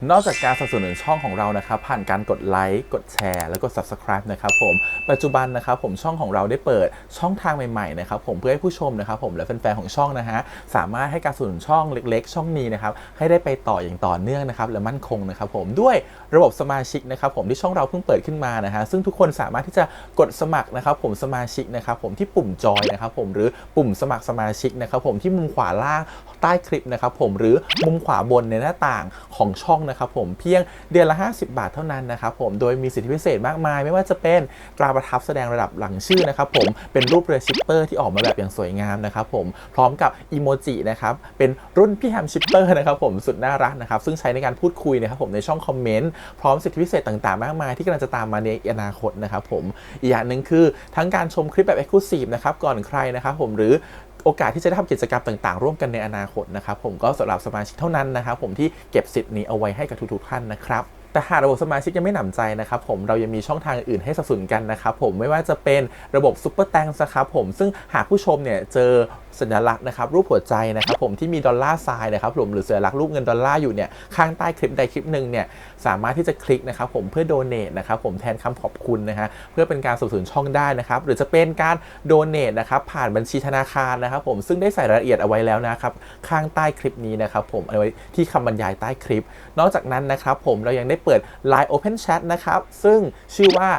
นอกจากการสนับสนุนช่องของเรานะครับผ่านการกดไลค์กดแชร์แล้วก็ Subscribe นะครับผมปัจจุบันนะครับผมช่องของเราได้เปิดช่องทางใหม่ๆนะครับผมเพื่อให้ผู้ชมนะครับผมและแฟนๆของช่องนะฮะสามารถให้การสนับสนุนช่องเล็กๆช่องนี้นะครับให้ได้ไปต่ออย่างต่อเนื่องนะครับและมั่นคงนะครับผมด้วยระบบสมาชิกนะครับผมที่ช่องเราเพิ่งเปิดขึ้นมานะฮะซึ่งทุกคนสามารถที่จะกดสมัครนะครับผมสมาชิกนะครับผมที่ปุ่มจอยนะครับผมหรือปุ่มสมัครสมาชิกนะครับผมที่มุมขวาล่างใต้คลิปนะครับผมหรือมุมขวาบนในหน้าต่างของช่องนะครับผมเพียงเดือนละ50 บาทเท่านั้นนะครับผมโดยมีสิทธิพิเศษมากมายไม่ว่าจะเป็นตราประทับแสดงระดับหลังชื่อนะครับผมเป็นรูปเรือชิปเปอร์ที่ออกมาแบบอย่างสวยงามนะครับผมพร้อมกับอีโมจินะครับเป็นรุ่นพี่แฮมชิปเปอร์นะครับผมสุดน่ารักนะครับซึ่งใช้ในการพูดคุยนะครับผมในช่องคอมเมนต์พร้อมสิทธิพิเศษต่างๆมากมายที่กำลังจะตามมาในอนาคตนะครับผมอีกอย่างหนึ่งคือทั้งการชมคลิปแบบ Exclusive นะครับก่อนใครนะครับผมหรือโอกาสที่จะได้ทำกิจกรรมต่างๆร่วมกันในอนาคตนะครับผมก็สำหรับสมาชิกเท่านั้นนะครับผมที่เก็บสิทธิ์นี้เอาไว้ให้กับทุกๆท่านนะครับแต่หากระบบสมาชิกยังไม่หนำใจนะครับผมเรายังมีช่องทางอื่นให้สนับสนุนกันนะครับผมไม่ว่าจะเป็นระบบซุปเปอร์แตงนะครับผมซึ่งหากผู้ชมเนี่ยเจอสัญลักษณ์นะครับรูปหัวใจนะครับผมที่มีดอลลาร์ไซน์นะครับผมหรือสัญลักษณ์รูปเงินดอลลาร์อยู่เนี่ยข้างใต้คลิปใดคลิปหนึ่งเนี่ยสามารถที่จะคลิกนะครับผมเพื่อโดเนทนะครับผมแทนคำขอบคุณนะฮะเพื่อเป็นการสนับสนุนช่องได้นะครับหรือจะเป็นการโดเนทนะครับผ่านบัญชีธนาคารนะครับผมซึ่งได้ใส่รายละเอียดเอาไว้แล้วนะครับข้างใต้คลิปนี้นะครับผมเอาไว้ที่คำบรรยายใต้คลิปนอกจากนั้นนะครับผมเรายังได้เปิด Line Open Chat นะครับซึ่งชื่อว่า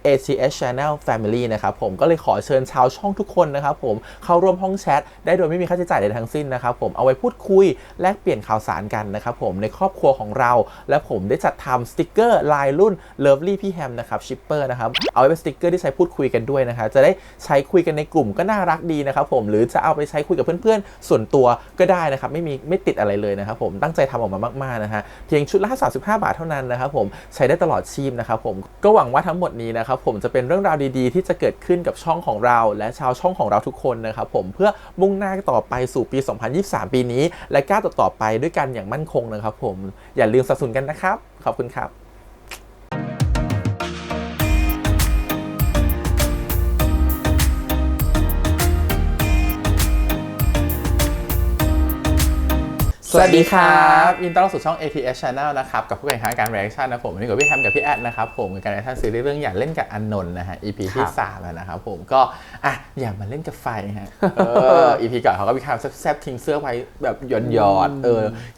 ACS Channel Family นะครับผมก็เลยขอเชิญชาวช่องทุกคนนะครับผมเข้าร่วมห้องแชทได้โดยไม่มีค่าใช้จ่ายใดทั้งสิ้นนะครับผมเอาไว้พูดคุยแลกเปลี่ยนข่าวสารกันนะครับผมในครอบครัวของเราและผมได้จัดทำสติกเกอร์ลายรุ่น Lovely พี่แฮมนะครับชิปเปอร์นะครับเอาไว้เป็นสติกเกอร์ที่ใช้พูดคุยกันด้วยนะครับจะได้ใช้คุยกันในกลุ่มก็น่ารักดีนะครับผมหรือจะเอาไปใช้คุยกับเพื่อนๆส่วนตัวก็ได้นะครับไม่ติดอะไรเลยนะครับผมตั้งใจทำออกมามากๆนะฮะเพียงชุดละ35 บาทเท่านั้นนะครับผมใช้ได้ตลอดชีพนะครับผมก็หวังว่าทั้งหมดนี้นะครับผมจะเป็นเรื่องราวดีๆที่จะเกิดขึ้นกับช่องของเราและชาวช่องของเราทุกคนนะครับผมเพื่อมุ่งหน้าต่อไปสู่ปี 2023 ปีนี้และก้าวต่อไปด้วยกันอย่างมั่นคงนะครับผมอย่าลืมสนับสนุนกันนะครับขอบคุณครับสวัสดีครับยินดีต้อนรับสู่ช่อง ATS Channel นะครับกับผู้แข่งขันการ reaction นะผมวันนี้กับพี่แฮมกับพี่แอดนะครับผมกับการ reaction ซีรีส์เรื่องอย่าเล่นกับอนนท์นะฮะ EP ที่3แล้วนะครับผมก็อย่ามาเล่นกับไฟฮะEP ก่อนเขาก็มีคำแซ่บๆทิ้งเสื้อไว้แบบหยอด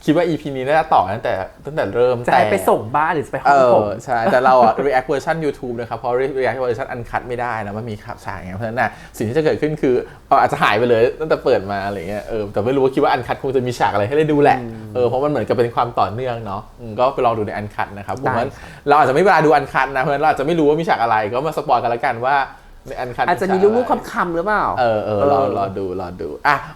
คิดว่า EP นี้น่าจะต่อตั้งแต่เริ่มจะไปส่งบ้านหรือจะไปห้องผมใช่แต่เราreact version YouTube นะครับเพราะ react version uncut ไม่ได้นะมันมีฉากอย่างเงี้ยเพราะฉะนั้นสิ่งที่จะเกิดขึ้นคืออาจจะหายไปเลยตั้งแต่เปิดมาอะไรเงี้ยแต่ไม่รู้ว่าคิดว่า uncut คงจะมีฉากอะไรให้ได้ดูแหละเพราะมันเหมือนกับเป็นความต่อเนื่องเนาะก็ไปลองดูในอันคัทนะครับเพราะว่าเราอาจจะไม่เวลาดูอันคัทนะเพราะฉะนั้นเราอาจจะไม่รู้ว่ามีฉากอะไรก็มาสปอยกันแล้วกันว่าในอันคัทอาจจะมีลูกๆคำๆหรือเปล่ารอดู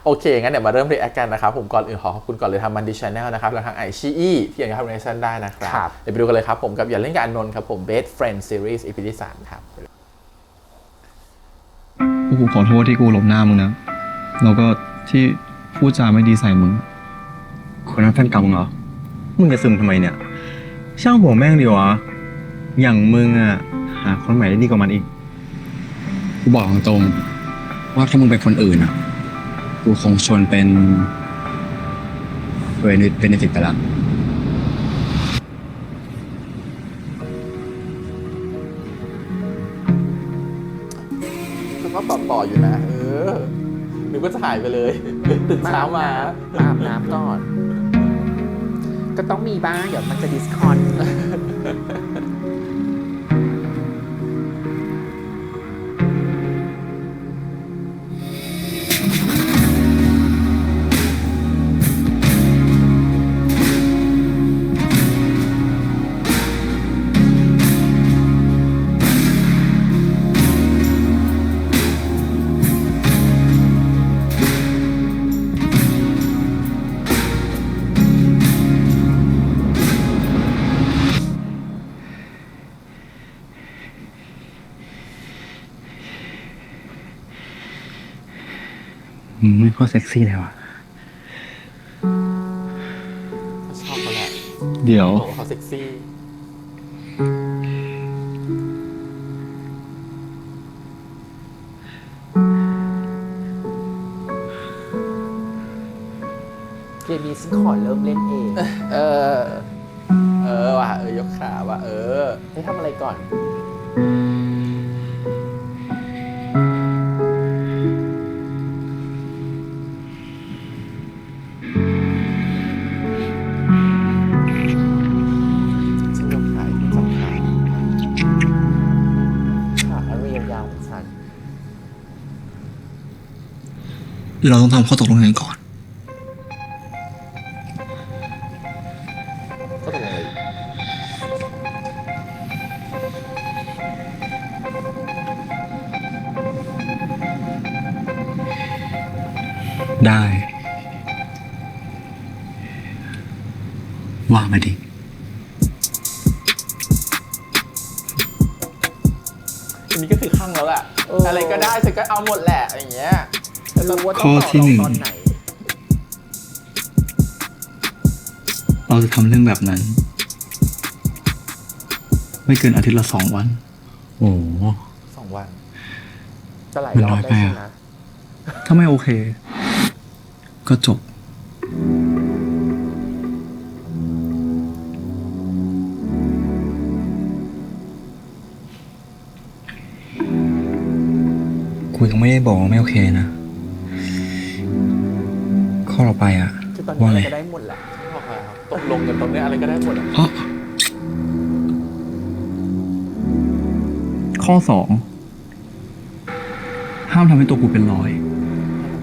โอเคงั้นเดี๋ยวมาเริ่มรีแอคกันนะครับผมก่อนอื่นขอบคุณก่อนเลยทำมันดีชาแนลนะครับแล้วทางไอชีอีที่ยังทำเรชั่นได้นะครับเดี๋ยวไปดูกันเลยครับผมกับอย่าเล่นกับอนนท์ครับผม Best Friend Series EP ที่3ครับกูขอโทษที่กูหลบหน้ามึงนะแล้วก็ที่พูดจาไม่ดีใส่มึงคนนั้นแฟนเก่ามึงเหรอมึงจะซึมทำไมเนี่ยช่างหัวแม่งดีวะอย่างมึงอ่ะหาคนใหม่ได้ดีกว่ามันอีกกูบอกตรงๆว่าถ้ามึงเป็นคนอื่นอ่ะกูคงชวนเป็นเบเนฟิตไปละคือเขาต่ออยู่นะนึกว่าจะหายไปเลยตื่นเช้ามาอาบน้ำก่อนก็ต้องมีบ้างเดี๋ยวมันจะดิสคอนไม่โคตรเซ็กซี่เลยวะชอบเขาแหละเดี๋ยวเขาเซ็กซี่เกมนี้ฉันขอเริ่มเล่นเอง กขาว่าให้ทำอะไรก่อนฉันยกขาให้คุณจับขา ขาอันเรียวยาวของฉัน เราต้องทำข้อตกลงกันก่อน ก็ตกลงเลย ได้ ว่ามาดิ อันนี้ก็คือข้างแล้วแหละอะไรก็ได้ฉันก็เอาหมดแหละอย่างเงี้ย รู้ว่า ข้ ต้อง อ ต่อ ที่ รอ หนึ่ ง ง ตอนไหน เราจะทำเรื่องแบบนั้น ไม่เกินอาทิตย์ละ 2 วัน โอ้โห 2 วัน จะหลาย มัน รอ น้ บ อย ได้ ไป ใช่ อะ ไหม ถ้าไม่โอเค ก็จบ กูยังไม่ได้บอกว่าไม่โอเคนะ ข้อต่อไปอ่ะ คือตอนนี้ ว่า อะไร ไง ก็ได้หมดแหละ บอกแล้วตกลงกันตรงเนี้ยอะไรก็ได้หมดอะ เพราะข้อ 2 ห้ามทำให้ตัวกูเป็นรอย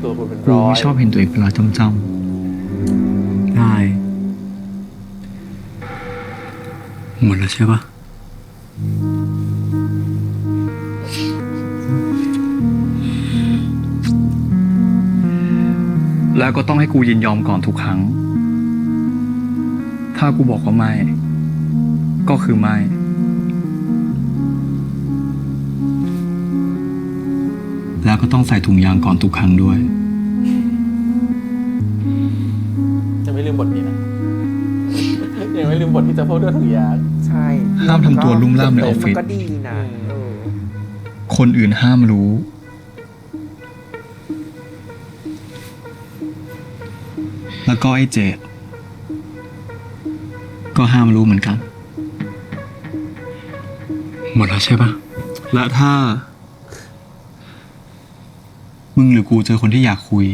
ตัวคุณเป็น กู ร้อย ไม่ชอบเห็นตัวเองเป็นรอยจำๆได้ หมดแล้วใช่ปะแล้วก็ต้องให้กูยินยอมก่อนทุกครั้ง ถ้ากูบอกว่าไม่ ก็คือไม่ แล้วก็ต้องใส่ถุงยางก่อนทุกครั้งด้วย ยังไม่ลืมบทนี้นะ ยังไม่ลืมบทที่จะพูดด้วยถุงยาง ใช่ ห้ามทำตัวลุ่มล่ามในออฟฟิศ มันก็ดีนะเออ คนอื่นห้ามรู้ แล้วก็ไอ้เจดก็ห้ามรู้เหมือนกัน หมดแล้วใช่ปะและถ้า มึงหรือกูเจอคนที่อยากคุย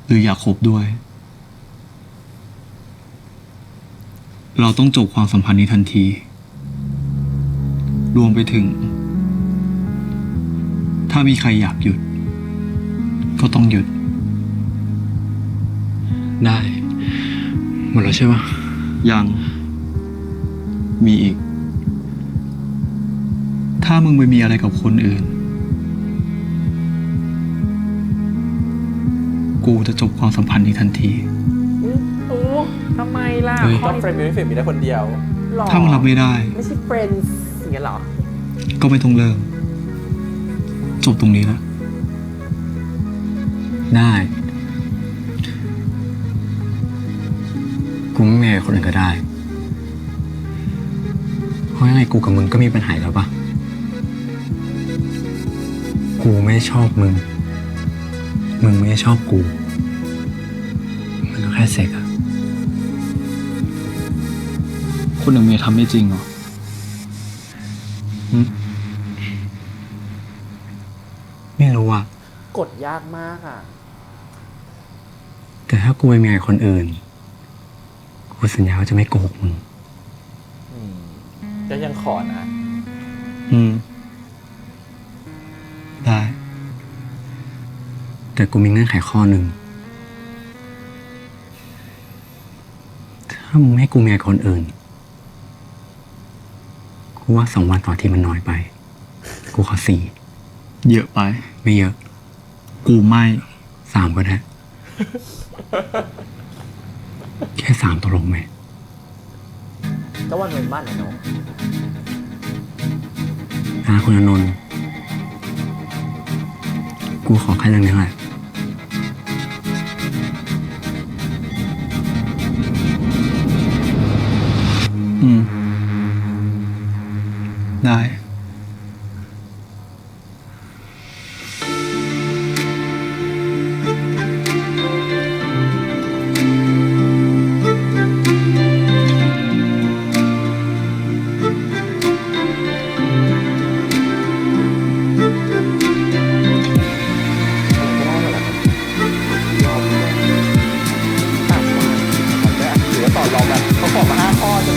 หรืออยากคบด้วย เราต้องจบความสัมพันธ์นี้ทันที รวมไปถึง ถ้ามีใครอยากหยุด ก็ต้องหยุด ได้ หมดแล้วใช่ปะยัง มีอีก ถ้ามึงไปมีอะไรกับคนอื่น กูจะจบความสัมพันธ์นี้ทันที โอ้ทำไมล่ะ เฮ้ย ข้อ ต้องเฟรมมิวเฟรมมีได้คนเดียว หรอ ถ้ามึงรับไม่ได้ ไม่ใช่ friends อย่างเงี้ยหรอ ก็ไม่ต้องเลิก จบตรงนี้แล้ว ได้ กูไม่มีคนอื่นก็ได้ เพราะยังไงกูกับมึงก็มีปัญหาแล้วปะกูไม่ชอบมึง มึงไม่ชอบกู มันก็แค่เซ็กอะคุณหนึ่งเมียทำไม่จริงเหรอ ไม่รู้อ่ะ กดยากมากอ่ะ แต่ถ้ากูไปมีคนอื่น กูสัญญาว่าจะไม่โกหกมึง ก็ยังขอนะ ได้ แต่กูมีเงื่อนไขข้อหนึ่ง ถ้ามึงไม่ให้กูมีคนอื่น กูว่า2 วันต่อทีมันน้อยไป กูขอ4 เยอะไป ไม่เยอะ กูไม่3ก็ได้ แค่3ตกลงไหม ก็วันเงินบ้านนะเนาะ คุณอานนท์กูขอแค่เรื่องนี้แหละ ได้ เ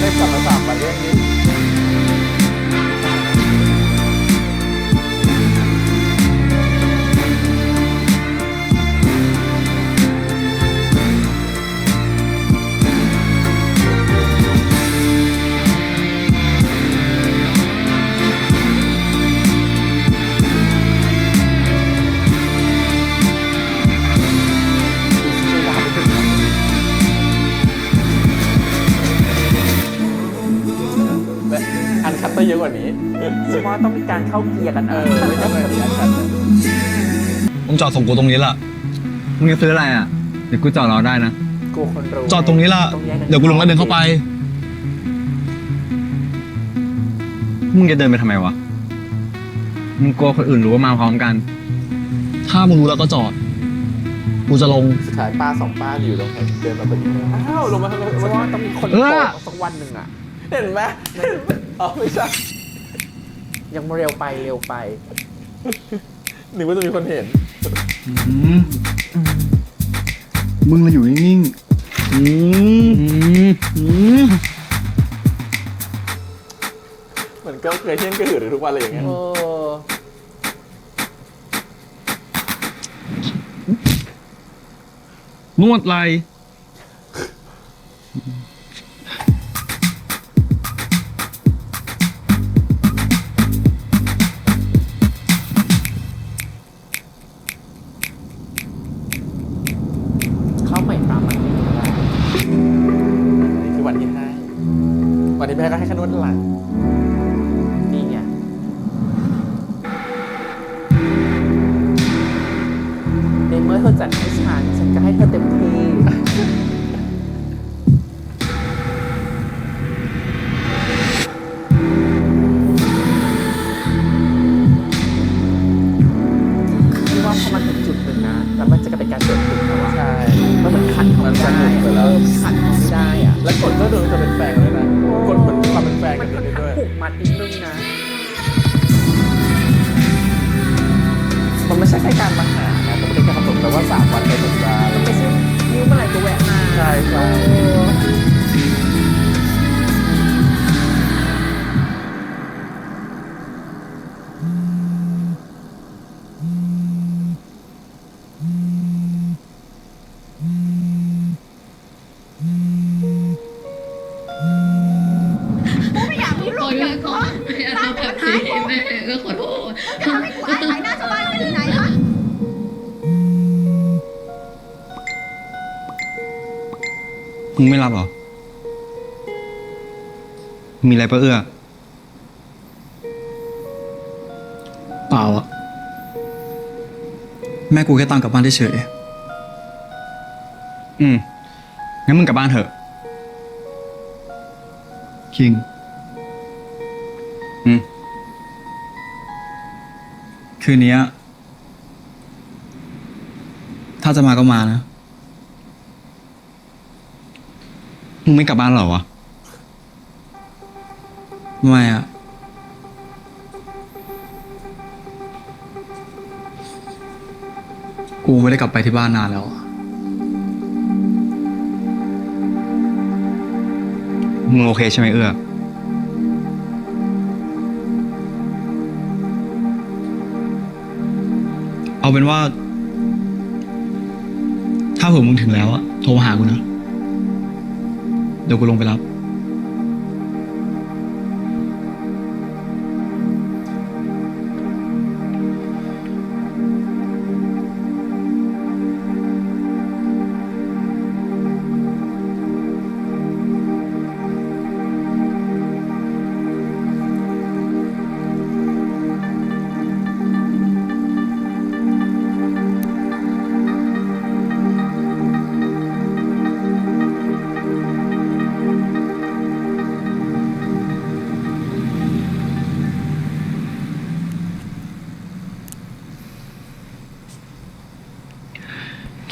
ให้กลับมา3 วันเรื่องนี้อันคัตเตอร์เยอะกว่านี้ ฉันว่าต้องมีการเข้าเกียร์กัน ไม่ใช่แบบนี้อันคัตเตอร์ มึงจอดส่งกูตรงนี้ละ มึงจะซื้ออะไรอ่ะ เดี๋ยวกูจอดรอได้นะ กูคนรู้ จอดตรงนี้ละ ต้องแยกน เดี๋ยวกูลงแล้วเดินเข้าไป มึงจะเดินไปทำไมวะ มึงกลัวคนอื่นรู้ว่ามาพร้อมกัน ถ้ามึงรู้แล้วก็จอด กูจะลง สุดท้ายป้า2 ป้าอยู่ตรงไหนเดินมาพอดีอ้าวลงมา ฉันว่าต้องมีคน เออ โกรธสักวันหนึ่งอ่ะ เห็นไหมอ๋อไม่ใช่ ยังเร็วไปเร็วไป นึกว่าจะมีคนเห็น มึงเลยอยู่นิ่ง เหมือนก็เคยเที่ยงกระหือรือทุกวันเลยอย่างเงี้ย เออ นวดไหล เข้าใหม่ตามมัน นี่คือวันที่ให้วันที่แม่ก็ให้ขนวดหลัง นี่ไงในเมื่อเธอจัดให้ฉันก็ให้เธอเต็มที่ ที่ว่าพอมันถึงจุดหนึ่งนะ แล้วมันจะกลายเป็นการเกิดขึ้นแล้วอะ ใช่ แล้วมันขัดเขา มัน ไม่ ส ได้ นุกไปแล้ว มันขัดเขาไม่ได้อะ แล้วกดก็ดูจะเป็นแฟนกันด้วยนะกดเหมือนความเป็นแฟน มั กัน น ค่อนข้าง ด้วย ผูกมัดนิดนึงนะ มันไม่ใช่แค่การมาหานะแต่เป็นการกำหนดแต่ว่า3 วันในสัปดาห์ มันไม่ใช่นิ้วเมื่อไหร่ก็แวะมา ใช่ใช่ เออ ไม่อยากมีลูกอยากขออย่าทำแบบนี้แม่ก็ขอโทษ จะทำให้กูอายขายหน้าชาวบ้านไปถึงไหนคะ มึงไม่รับเหรอ มีอะไรปะเอื้อ เปล่าอะแม่กูแค่ตามกลับบ้านเฉย งั้นมึงกลับบ้านเถอะ คิง อืม คืนนี้ถ้าจะมาก็มานะ มึงไม่กลับบ้านเหรอวะ ไม่อะกูไม่ได้กลับไปที่บ้านนานแล้วอะ มึงโอเคใช่ไหมเอื้อ เอาเป็นว่า ถ้าเผื่อมึงถึงแล้วอะโทรมาหากูนะ เดี๋ยวกูลงไปรับ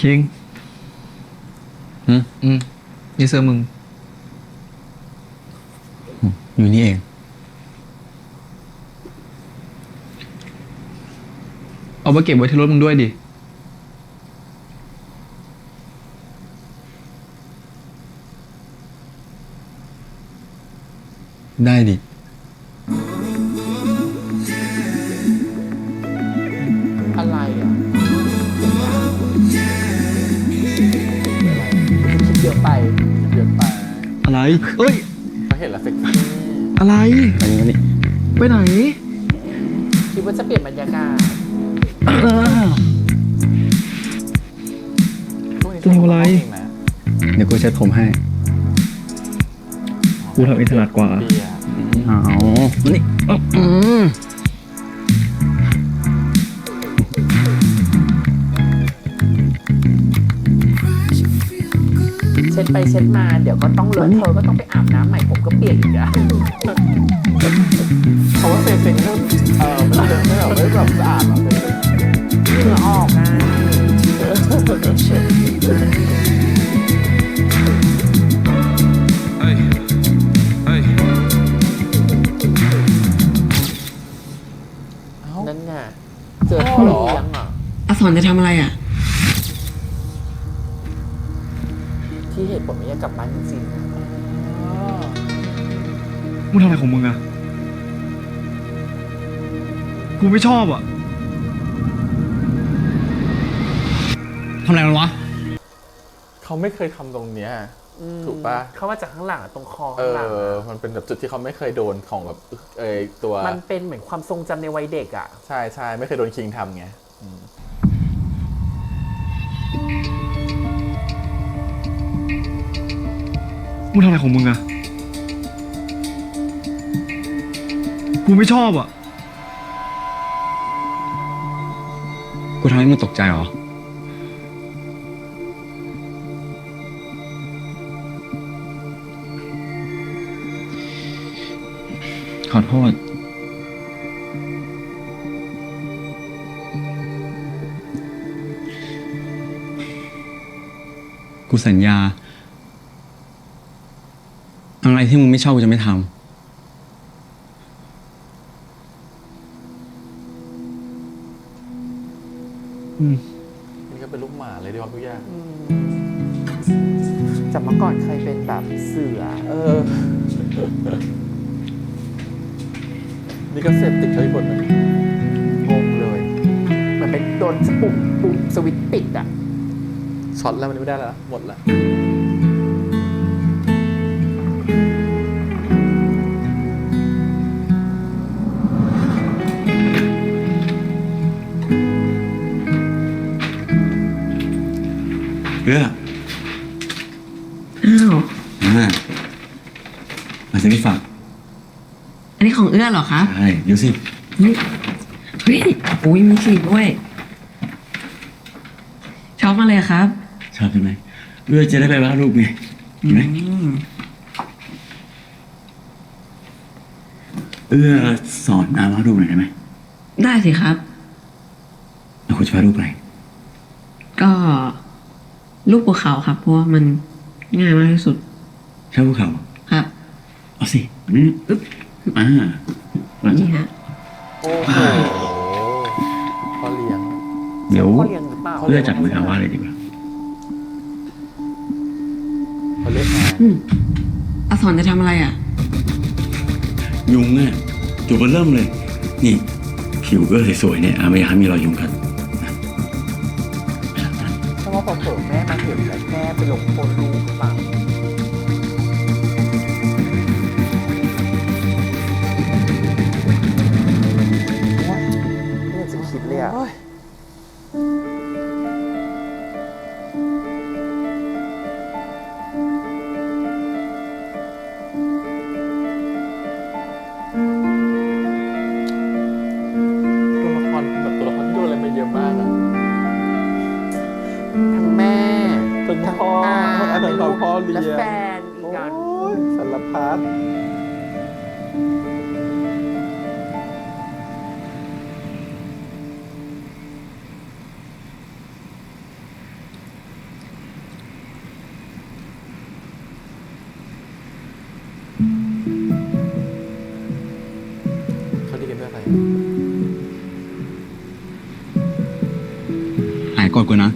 คิง นี่เสื้อมึง อยู่นี่เอง เอาไปเก็บไว้ที่รถมึงด้วยดิ ได้ดิ อะไรอ่ะคิดเยอะไป เยอะไป อะไร เอ้ย เขาเห็นแล้วเซ็กซี่ อะไรอันนี้นี่ไปไหน คิดว่าจะเปลี่ยนบรรยากาศ ช่วงนี้ชอบ เร็วอะไร ร้องเพลงนะ เดี๋ยวกูเช็ดผมให้ กูทำเองถนัดกว่า เบียร์ เอานี่ เช็ดไปเช็ดมาเดี๋ยวก็ต้องเลอะเธอก็ต้องไปอาบน้ำใหม่ผมก็เปียกอีกอะ เพราะว่าเซ็งๆเริ่มไม่แบบสะอาดหรอก เหงื่อออกไง นั่นไงเจอพ่อเลี้ยงอ่ะ อสรจะทำอะไรอ่ะ ที่เหตุผลไม่อยากกลับบ้านจริง มึงทำอะไรของมึงอะกูไม่ชอบอะทำอะไรกันวะ เขาไม่เคยทำตรงเนี้ย ๆ ถูกปะ เขามาจากข้างหลังอะตรงคอข้างหลังอะ มันเป็นแบบจุดที่เขาไม่เคยโดนของแบบตัว มันเป็นเหมือนความทรงจำในวัยเด็กอ่ะ ใช่ใช่ไม่เคยโดนคิงทำไง มึงทำอะไรของมึงอะกูไม่ชอบอะกูทำให้มึงตกใจเหรอ ขอโทษ กูสัญญา อะไรที่มึงไม่ชอบกูจะไม่ทำ นี่ก็เป็นลูกหมาเลยดีความทุกอย่าง จากเมื่อก่อนเคยเป็นแบบเสือ นี่ก็เสพติดเขาอีกคนหนึง งงเลย เหมือนเป็นโดนปุ่มสวิตช์ปิดอ่ะ ช็อตแล้วมันไม่ได้แล้วหมดแล้ว เอื้อ อ้าว มาซื้อฝาก อันนี้ของเอื้อเหรอครับ ใช่เดี๋ยวสิ เฮ้ยอุ้ยมีสีด้วย ชอบมาเลยครับ ชอบใช่ไหมเอื้อจะได้ไปวาดรูปไงเห็นไหม เอื้อสอนอาวาดรูปหน่อยได้ไหม ได้สิครับ แล้วคุณจะวาดรูปอะไร ก็รูปภูเขาครับ เพราะว่ามันง่ายมากที่สุด ชอบภูเขา ครับ เอาสินี่ปึ๊บแล้ว นี่ฮะ โอ้โหพ่อเลี้ยง เดี๋ยว พ่อเลี้ยงหรือเปล่า เอื้อจับมืออาวาดเลยดีกว่า เขาเรียกมา อสรจะทำอะไรอ่ะ ยุงเนี่ยจุดเริ่มเลย นี่ ผิวเอื้อสวยๆเนี่ยไม่อยากให้มีรอยยุงกัด เพราะว่าพอเปิดแม่มาเห็นแล้วแม่ไปลงโทษลูกหรือเปล่าไม่อยากจะคิดเลยอ่ะ ตัวละครแบบตัวละครที่โดนอะไรมาเยอะมากอะ ทั้งแม่ ทั้งพ่อทั้งพ่อเลี้ยง และแฟนอีกอย่าง โอ้ยสารพัดเขาดีกันด้วยอะไร หายกดกูนะ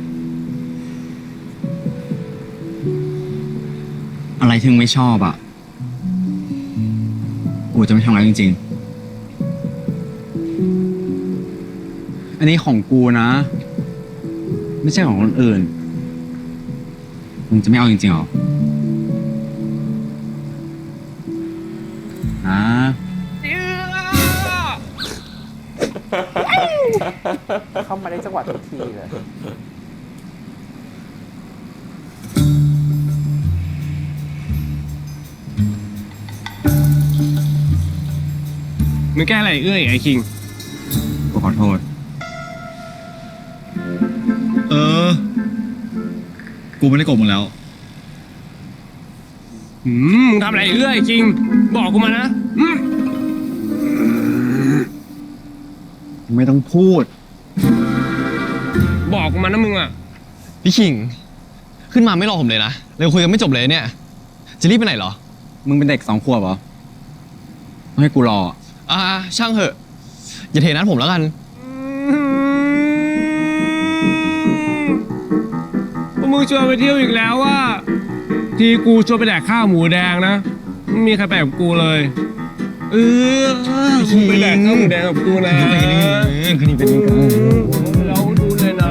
อะไรที่มึงไม่ชอบอ่ะ กูจะไม่ทำร้ายจริงๆ อันนี้ของกูนะ ไม่ใช่ของคนอื่น มึงจะไม่เอาจริงๆหรอนะ เข้ามาได้จังหวะทุกทีเลย มึงแก้อะไรเอ้ยไอ้คิง กูขอโทษ กูไม่ได้โกรธมึงแล้ว มึงทำอะไรเอ้ยไอ้คิง บอกกูมานะ ไม่ต้องพูด บอกกูมานะมึงอ่ะ พี่คิง ขึ้นมาไม่รอผมเลยนะเราคุยกันไม่จบเลยเนี่ย จะรีบไปไหนเหรอ มึงเป็นเด็ก2 ขวบเหรอต้องให้กูรอ ช่างเหอะ อย่าเทนัดผมแล้วกัน พวกมึงชวนไปเที่ยวอีกแล้วว่า ทีกูชวนไปแดกข้าวหมูแดงนะไม่มีใครไปกับกูเลยมึงไปแดกข้าวหมูแดงกับกูนะเราดูเลยนะ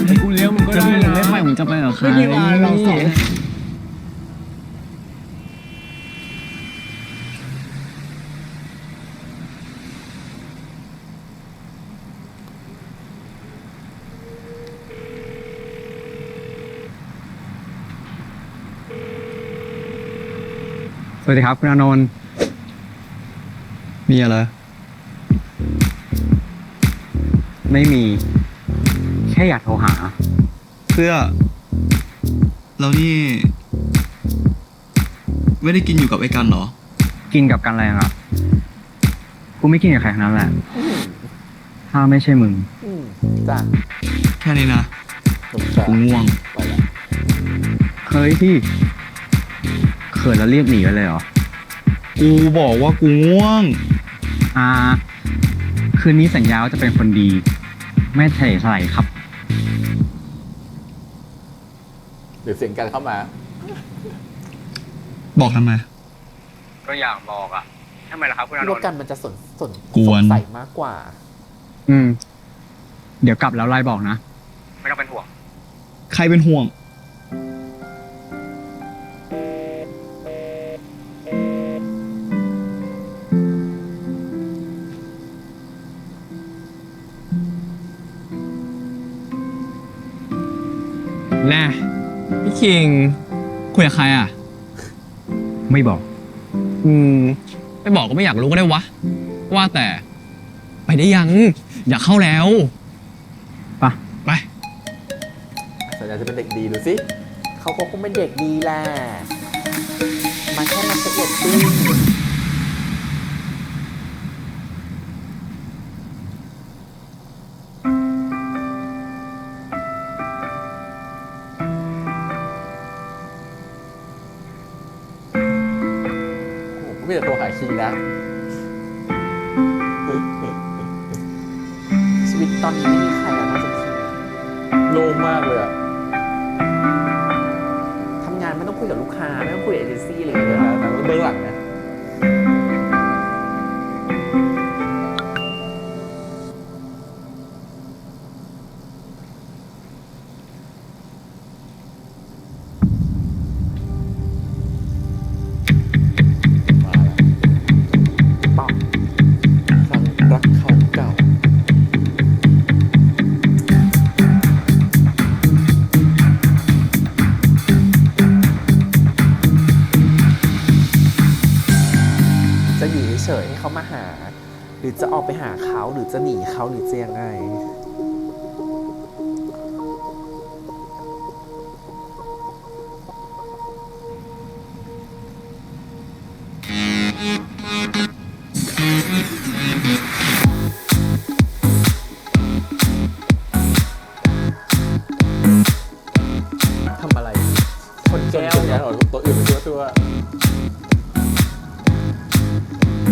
ให้กูเลี้ยงมึงก็ได้นะ ไม่ไปผมจะไปกับใคร ไม่มีวันเราสอง สวัสดีครับคุณอานนท์ มีอะไร ไม่มี แค่อยากโทรหา เพื่อ เรานี่ ไม่ได้กินอยู่กับไอ้กันเหรอ กินกับกันอะไรอ่ะ กูไม่กินกับใครทั้งนั้นแหละ ถ้าไม่ใช่มึง จ้ะ แค่นี้นะ หนุ่มจ้ะ กูง่วง ไปแล้ว เคยที่เขินแล้วเรียกหนีไปเลยเหรอ กูบอกว่ากูง่วง คืนนี้สัญญาว่าจะเป็นคนดี ไม่เฉยใส่ครับ เดี๋ยวเสียงกันเข้ามา บอกทำไม ก็อยากบอกอ่ะทำไมล่ะครับคุณอาน รถ นท์ กันมันจะสน กวน สงสัยมากกว่า เดี๋ยวกลับแล้วไลน์บอกนะ ไม่ต้องเป็นห่วง ใครเป็นห่วง แน่ พี่คิง คุยกับใครอ่ะ ไม่บอก ไม่บอกก็ไม่อยากรู้ก็ได้วะ ว่าแต่ ไปได้ยัง อยากเข้าแล้ว ปะ ไป สัญญาจะเป็นเด็กดีดูสิ เขาก็คงเป็นเด็กดีแหละ มาแค่มาเช็คเอ็ดติ้ง โอ้โหไม่ได้โทรหาคิงนะ ชีวิตตอนนี้ไม่มีใครอะนอกจากคิง โล่งมากเลยอะ ทำงานไม่ต้องคุยกับลูกค้า ไม่ต้องคุยกับเอเจนซี่อะไรอย่าง เอ เงี้ย อแต่ว่าเบื้องหลังนะ มาแล้ว ปอก ครั้งรักเขาเก่า จะอยู่เฉยๆให้เขามาหา หรือจะออกไปหาเขาหรือจะหนีเขาหรือจะยังไง ทำอะไร คนแก้ว เนี่ยตัวอื่นไปทั่ว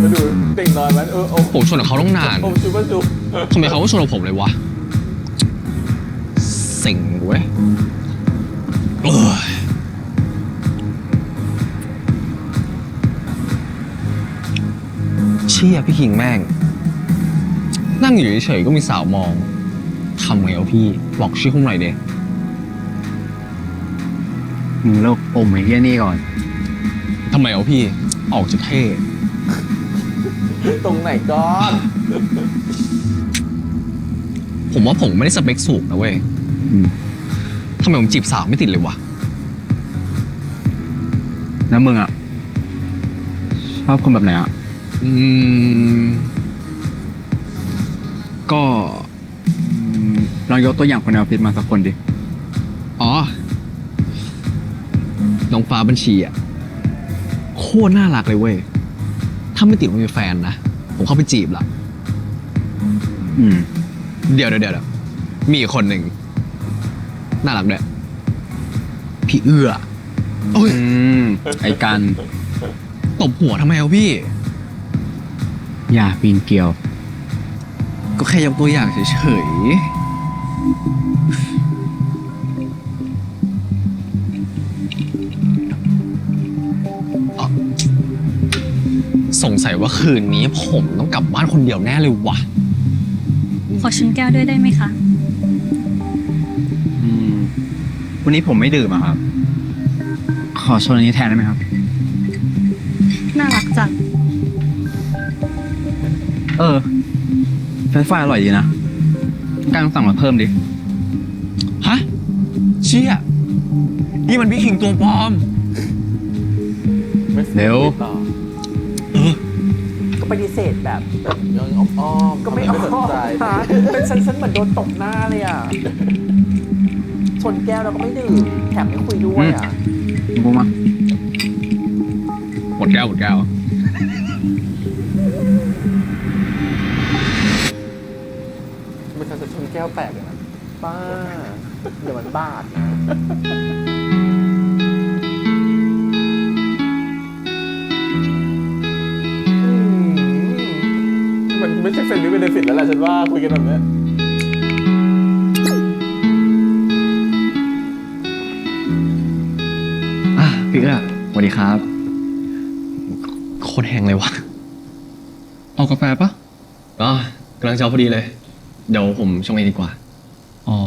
มาดูเต่งนอนมันโอ้ ผมชวนกับเขาต้องนาน โอ้ชูบ้าชู ทำไมเขาไม่ชวนกับผมเลยวะ เซ็งเว้ย เชี่ยพี่คิงแม่ง นั่งอยู่เฉยๆก็มีสาวมองทำไงวะพี่บอกชื่อผมหน่อยเด้ มึงเลิกอมไอ้เหี้ยนี่ก่อน ทำไมวะพี่ออกจะเท่ ตรงไหนก่อน ผมว่าผมไม่ได้สเปคสูงนะเว้ย อืม ทำไมผมจีบสาวไม่ติดเลยวะ แล้วมึงอ่ะ ชอบคนแบบไหนอ่ะ อืม ก็ ลองยกตัวอย่างคนในออฟฟิศมาสักคนดิ อ๋อ น้องฟ้าบัญชีอ่ะ โคตรน่ารักเลยเว้ย ถ้าไม่ติดว่ามีแฟนนะ ผมเข้าไปจีบละ อืม เดี๋ยวมีอีกคนหนึ่ง น่ารักด้วยพี่เอื้อโอ้ย อืม ไอ้กัน ตบหัวทำไมเอาพี่ อย่าปีนเกลียว ก็แค่ยกตัวอย่างเฉยๆสงสัยว่าคืนนี้ผมต้องกลับบ้านคนเดียวแน่เลยวะ ขอชนแก้วด้วยได้ไหมคะ อืม วันนี้ผมไม่ดื่มอะครับ ขอชวนอันนี้แทนได้ไหมครับ น่ารักจัง เออเฟรนช์ฟรายอร่อยดีนะการสั่งมาเพิ่มดิ ฮะ เชี่ย นี่มันพี่คิงตัวปลอม เร็ว ก็ปฏิเสธแบบ ยังอ้อมๆ ก็ไม่ ทำ เอา สนใจ เป็นฉันเหมือนโดนตบหน้าเลยอ่ะ ชนแก้วแล้วก็ไม่ดื่มแถมไม่คุยด้วยอ่ะ กูมา หมดแก้ว มันจะชนแก้วแตกเลยนะป้า เดี๋ยวมันบาดนะ มันไม่ใช่เฟรนด์ไม่เป็นเดฟิตแล้วแหละฉันว่าคุยกันแบบเนี้ย อ่ะ พี่เอื้อสวัสดีครับ โคตรแห้งเลยวะ เอากาแฟปะ อ๋อกำลังจะเอาพอดีเลย เดี๋ยวผมชงเองดีกว่า อ๋อ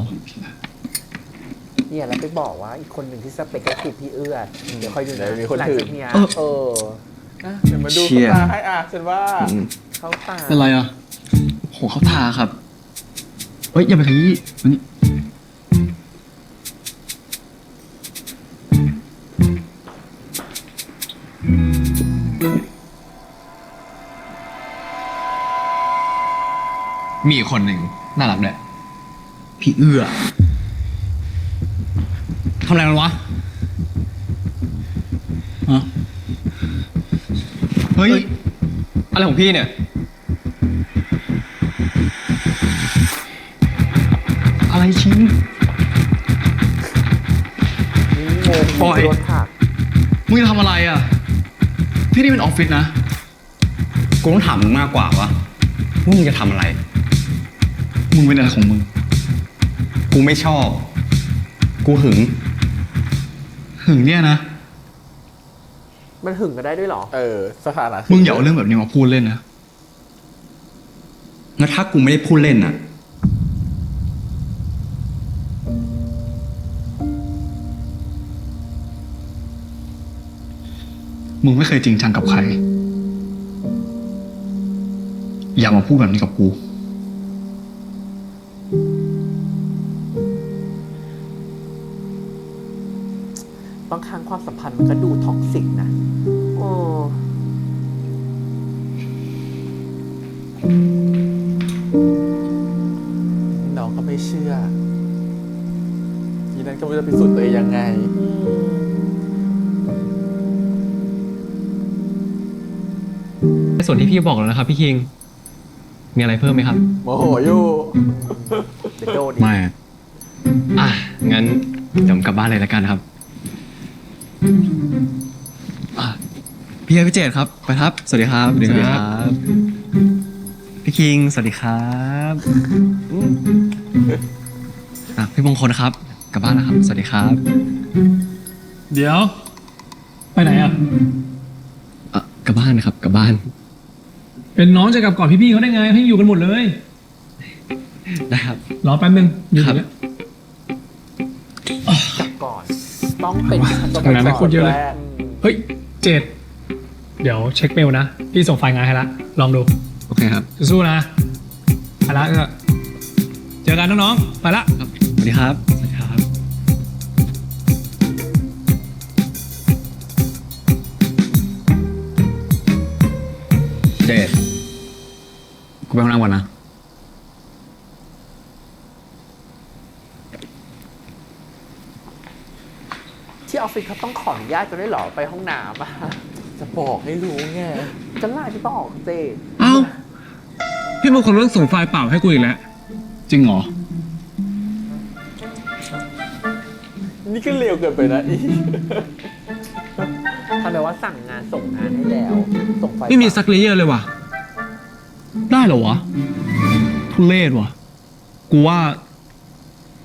เนี่ยแล้วไปบอกว่าอีกคนหนึ่งที่สเปคก็คือพี่เอื้อเดี๋ยวคอยดู เดี๋ นะ ยวมีคน หลัง ถือ จากเนี้ยอ่ะ เดี๋ยวมาดู เชี่ย ตาให้ฉันว่า เข้าตา เป็นไรอ่ะโหเขาทาครับ เฮ้ย อย่าไปขยี้มันนี่ มีอีกคนหนึ่งน่ารักด้วยพี่เอื้อทำอะไรกันวะ ฮะ เฮ้ย อะไรของพี่เนี่ย อะไรชิง ปล่อย โดนผัก มึงจะทำอะไรอ่ะ ที่นี่เป็นออฟฟิศนะ กูต้องถามมึงมากกว่าวะว่ามึงจะทำอะไร มึงเป็นอะไรของมึง กูไม่ชอบ กูหึง หึงเนี่ยนะ มันหึงกันได้ด้วยเหรอ สถานะ มึงอย่าเอาเรื่องแบบนี้มาพูดเล่นนะ แล้วถ้ากูไม่ได้พูดเล่นอ่ะ มึงไม่เคยจริงจังกับใคร อย่ามาพูดแบบนี้กับกู บางครั้งความสัมพันธ์มันก็ดูท็อกซิกนะ โอ้ น้องก็ไม่เชื่อทีนั้นก็ไม่รู้จะพิสูจน์ตัวเองยังไง ในส่วนที่พี่บอกแล้วนะครับพี่คิง มีอะไรเพิ่มไหมครับ โมโหอยู่ เดี๋ยวโดนอีก ไม่ อ่ะ งั้นเดี๋ยวผมกลับบ้านเลยแล้วกันครับอ่ะพี่เอพี่เจตครับ ไปครับ สวัสดีครับ สวัสดีครับ พี่คิง สวัสดีครับอ่ะพี่มงคลครับ กลับบ้านแล้วครับ สวัสดีครับ เดี๋ยว ไปไหนอ่ะ กลับบ้านนะครับ กลับบ้าน ไป เป็นน้องจะกลับก่อนพี่ๆเขาได้ไงให้อยู่กันหมดเลย ได้ครับ รอแป๊บนึงอยู่ตรงเนี้ย กลับก่อน ต้องเป็นฉัน จากนั้นนะคนเยอะเลย แรก เฮ้ยเจดเดี๋ยวเช็คเมลนะ พี่ส่งไฟล์งานให้ละ ลองดู โอเคครับ สู้ๆนะไปละก็เจอกันน้องๆ ไปละ สวัสดีครับ สวัสดีครับ เจดกูไปห้องน้ำก่อนนะ ที่ออฟฟิศเขาต้องขออนุญาตกันด้วยเหรอไปห้องน้ำอะ จะบอกให้รู้ไง จะไล่ไม่ต้องออกเจ เอ้า พี่บางคนเรื่องส่งไฟล์เปล่าให้กูอีกแล้ว จริงเหรอ นี่ก็เร็วเกินไปนะอี ทำแบบว่าสั่งงานส่งงานให้แล้ว ส่งไฟล์ ไม่มีซักเลเยอร์เลยว่ะ ได้เหรอวะ ทุเรศว่ะ กูว่า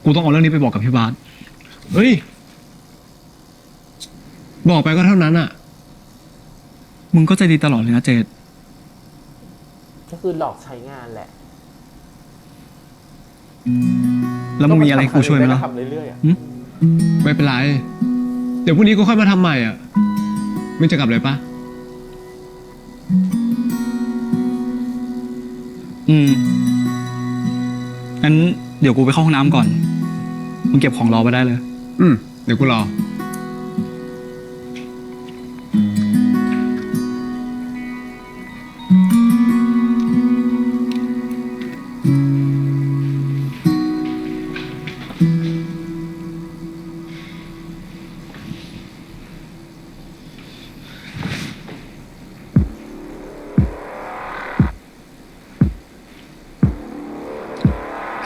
กูต้องเอาเรื่องนี้ไปบอกกับพี่บาสเฮ้ย บอกไปก็เท่านั้นอ่ะ มึงก็ใจดีตลอดเลยนะเจด ก็คือหลอกใช้งานแหละ แล้วมึงมีอะไรให้กูช่วยไหมล่ะ ทำเรื่อยๆอะ ไม่เป็นไร เดี๋ยวพรุ่งนี้ก็ค่อยมาทำใหม่อ่ะ ไม่จะกลับเลยปะ งั้นเดี๋ยวกูไปเข้าห้องน้ำก่อน มึงเก็บของรอไปได้เลย เดี๋ยวกูรอ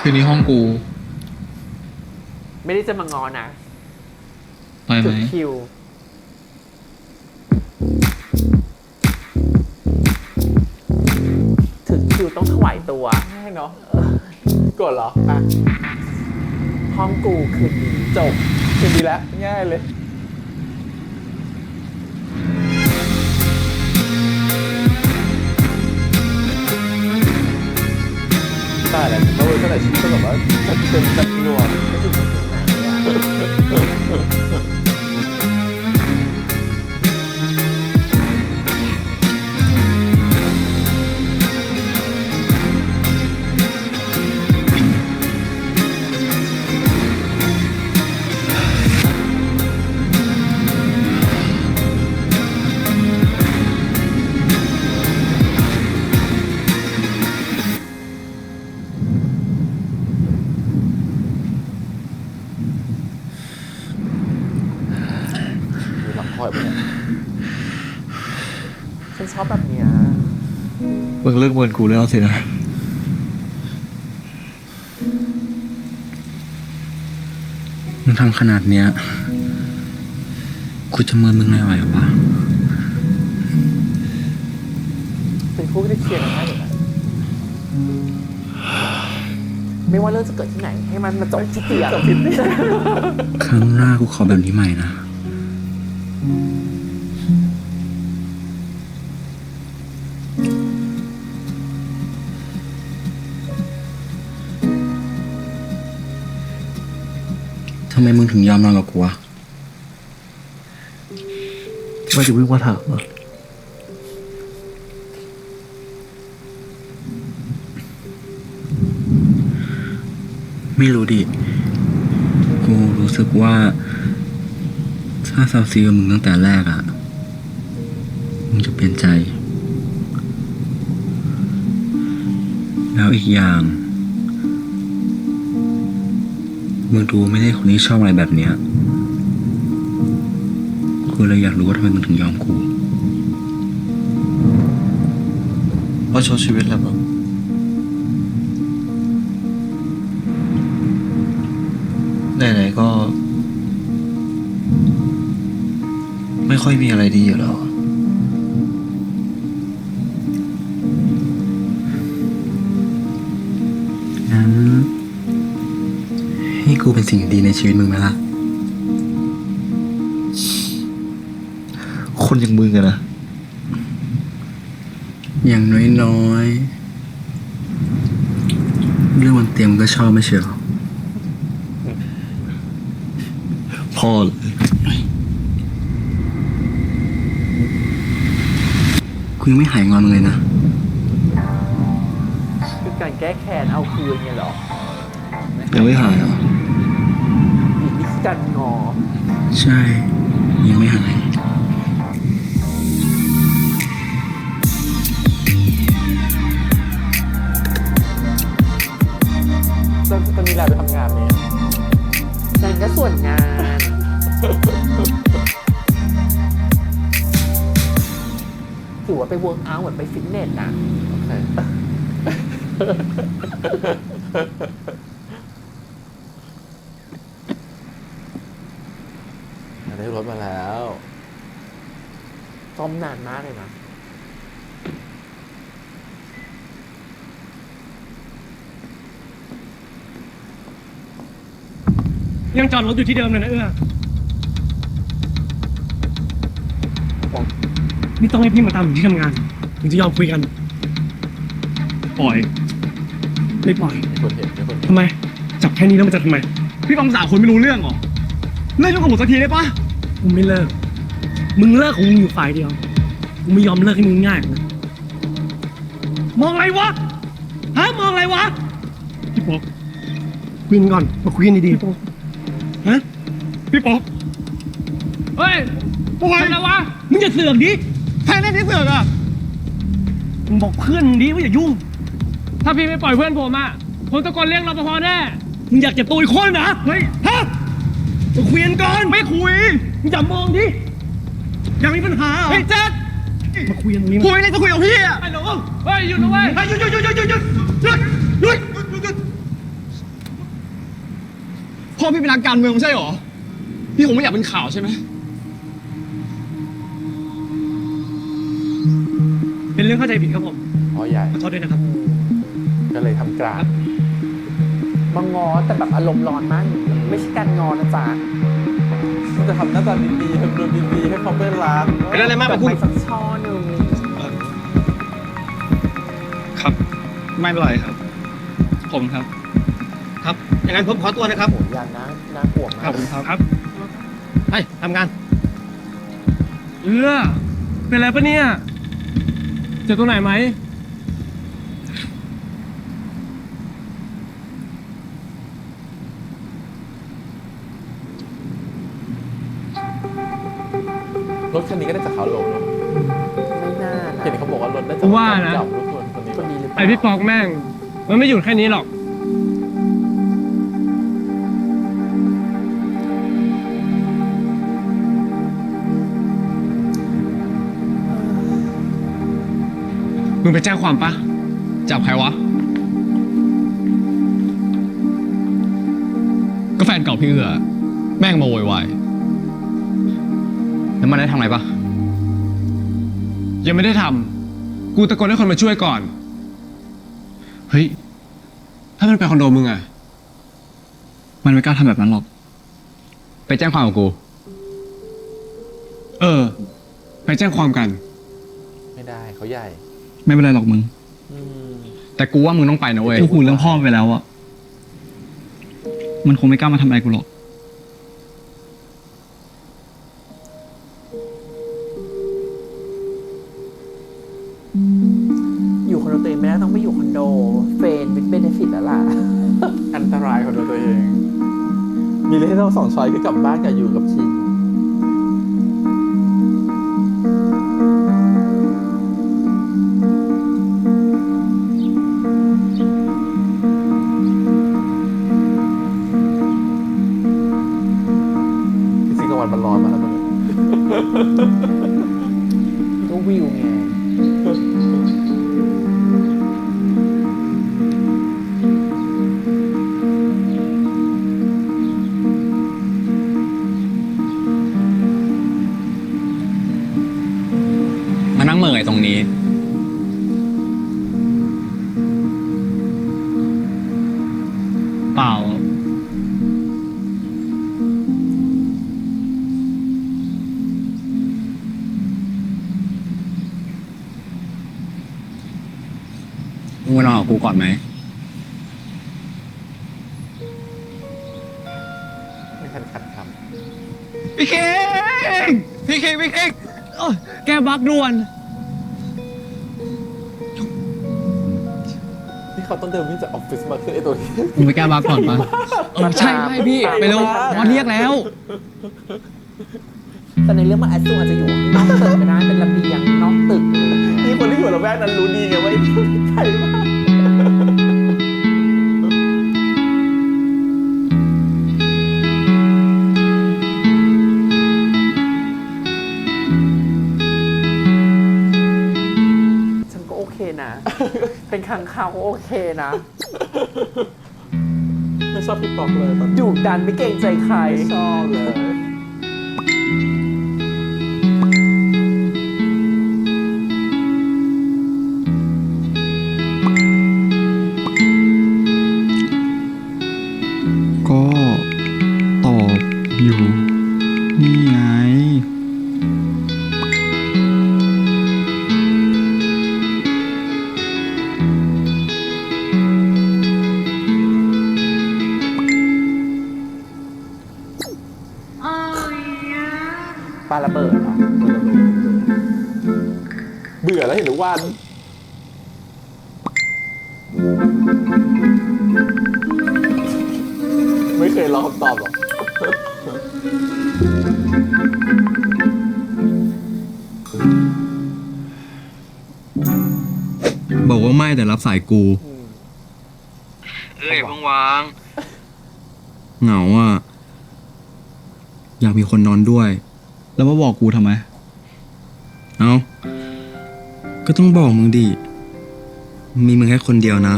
คืนนี้ห้องกู ไม่ได้จะมางอนะ ไปไหม ถึงคิว ถึงคิวต้องถวายตัว ง่ายเนาะกดเหรอ อ่ะ ห้องกูคืนนี้ จบคืนดีแล้ว ง่ายเลย ตายแล้วเมื่อวันเท่าไหร่ฉันก็แบบว่าจัดเต็มจัดหน่วง ไม่ถึงถึงไหนอะ มีหลังคอยปะเนี่ย ฉันชอบแบบเนี้ย มึงเลิกเมินกูแล้วสินะ มึงทำขนาดเนี้ย กูจะเมินมึงไงไหววะ เป็นคู่ที่เคลียร์กันได้อยู่นะไม่ว่าเรื่องจะเกิดที่ไหน ให้มันมาจบที่เตียง ครั้งหน้ากูขอแบบนี้ใหม่นะ ทำไมมึงถึงยอมนอนกับกูวะ ว่าจะวิ่งมาถามอ่ะ ไม่รู้ดิ กูรู้สึกว่า ถ้าซาวซีกับมึงตั้งแต่แรกอะมึงจะเปลี่ยนใจ แล้วอีกอย่าง มึงดูไม่ได้คนที่ชอบอะไรแบบเนี้ย กูเลยอยากรู้ว่าทำไมมึงถึงยอมกู เพราะชดชีวิตแหละมั้งไหนๆก็ ไม่ค่อยมีอะไรดีอยู่แล้ว งั้น ให้กูเป็นสิ่งดีในชีวิตมึงไหมล่ะ คนอย่างมึงอะนะ อย่างน้อยๆเรื่องบนเตียงมันก็ชอบไม่ใช่เหรอพ่อเลยกูยังไม่หายงอนมึงเลยนะ คือการแก้แค้นเอาคืนไงเหรอ ยังไม่หายเหรอ อีกนี่คือการงอ ใช่ ยังไม่หาย จะมีอะไรไปทำงานนี้ นั่นก็ส่วนงาน ถือว่าไปเวิร์กเอาท์เหมือนไปฟิตเนสนะ โอเคได้รถมาแล้ว ซ้อมนานมากเลยนะ ยังจอดรถอยู่ที่เดิมเลยนะนี่ต้องให้พี่มาตามถึงที่ทำงาน ถึงจะยอมคุยกัน ปล่อย ไม่ปล่อย คนเห็นไม่คนเห็น ทำไม จับแค่นี้แล้วมันจะทำไม พี่ฟังภาษาคนไม่รู้เรื่องเหรอเลิกยุ่งกับผมสักทีได้ปะกูไม่เลิก มึงเลิกของมึงอยู่ฝ่ายเดียว กูไม่ยอมเลิกให้มึงง่ายนะมองอะไรวะ ฮะ มองอะไรวะ พี่ป๊อกคุยกันก่อน มาคุยกันดีๆฮะ พี่ป๊อกเฮ้ยปล่อยแล้ววะ มึงอย่าเสือกดิแค่นี้ที่เสือกอ่ะ มึงบอกเพื่อนมึงดิว่าอย่ายุ่ง ถ้าพี่ไม่ปล่อยเพื่อนผมอ่ะ ผมตะโกนเรียกรปภแน่ มึงอยากเจ็บตัวอีกคนนะ เฮ้ย ฮะมาคุยกันก่อน ไม่คุย มึงอย่ามองดิ อยากมีปัญหาเฮ้ยแจ๊ดมาคุยกันตรงนี้คุยอะไรจะคุยกับพี่อ่ะไอ้หนูเฮ้ยหยุดนะเว้ยหยุดหยุดหยุดหยุดหยุดหยุดหยุดหยุดหยุดพ่อพี่เป็นนักการเมืองไม่ใช่หรอ พี่คงไม่อยากเป็นข่าวใช่ไหม เป็นเรื่องเข้าใจผิดครับผม อ๋อใหญ่ ขอโทษด้วยนะครับ ก็เลยทำกราฟ มางอแต่แบบอารมณ์ร้อนมาก ไม่ใช่การงอนะจ๊ะ มันจะทำหน้าตาดีๆทำตัวดีๆให้เขาเป็นรัก เป็นอะไรมาก แบ ก บ ว่าพูด ไปสักช่อหนึ่ง ครับ ไม่เป็นไรครับ ผมครับ ครับ อย่างนั้นผมขอตัวนะครับ โหยาน่ากลัวมาก ขอบคุณครับ ครับไปทำงานเป็นอะไรปะเนี่ย เจอตรงไหนไหม รถคันนี้ก็ได้จากเขาลงเนอะ ไม่น่านะ เห็นเขาบอกว่ารถได้จาก กูว่านะ จับรถคนนี้ คนนี้หรือเป ไอ ล่า พี่ปอกแม่ง มันไม่หยุดแค่นี้หรอก มึงไปแจ้งความปะจับใครวะ ก็แฟนเก่าพี่เอือแม่งมาโวยวายแล้วมันได้ทำอะไรปะยังไม่ได้ทำกูตะโกนให้คนมาช่วยก่อน เฮ้ย ถ้ามันไปคอนโดมึงอะมันไม่กล้าทำแบบนั้นหรอก ไปแจ้งความกับกู ไปแจ้งความกัน ไม่ได้เขาใหญ่ ไม่เป็นไรหรอกมึง อืม แต่กูว่ามึงต้องไปนะเว้ย กูคุยเรื่องพ่อไปแล้วอะมันคงไม่กล้ามาทำอะไรกูหรอก อยู่คอนโดตัวเองไม่ได้ต้องไปอยู่คอนโด เฟรนด์วิดเบนฟิตแล้วล่ะ อันตรายของตัวเอง มีเรื่องให้เราสองช้อยคือกลับบ้านกับอยู่กับคิง จริงๆกลางวันมันร้อนมากแล้วตอนนี้ ก็วิวไง มานั่งเหม่อไอ้ตรงนี้ เปล่า มึงมานอนกับกูก่อนไหม ไม่ทันขัดค พี่คิงพี่คิงแกบักด่วน ที่เขาต้องเดินวิ่งจากออฟฟิศมาขึ้นไอ้ตัวนี้ มึงไปแก้บักก่อนปะใช่พี่ไปเร็วบอสเรียกแล้ว ำแต่ในเรื่องมันอาจจะอยู่นอกตึกก็ได้เป็นระเบียงนอกตึกอะไรอย่างเงี้ย นี่คนที่อยู่ละแวกนั้นรู้ดีไงว่าไอ้ที่ใครมาก ฉันก็โอเคนะ เป็นครั้งคราวก็โอเคนะ ไม่ชอบพี่ป๊อกเลยตอน ดุดันไม่เกรงใจใคร ไม่ชอบเลย ก็ตอบอยู่ นี่ไง ปาระเบิดเหรอ เบื่อแล้วเห็นทุกวัน ไม่เคยรอคำตอบหรอก บอกว่าไม่แต่รับสายกู เอ้ยเพิ่งวาง เหงาอ่ะ อยากมีคนนอนด้วย แล้วมาบอกกูทำไม เอาก็ต้องบอกมึงดิ มีมึงแค่คนเดียวนะ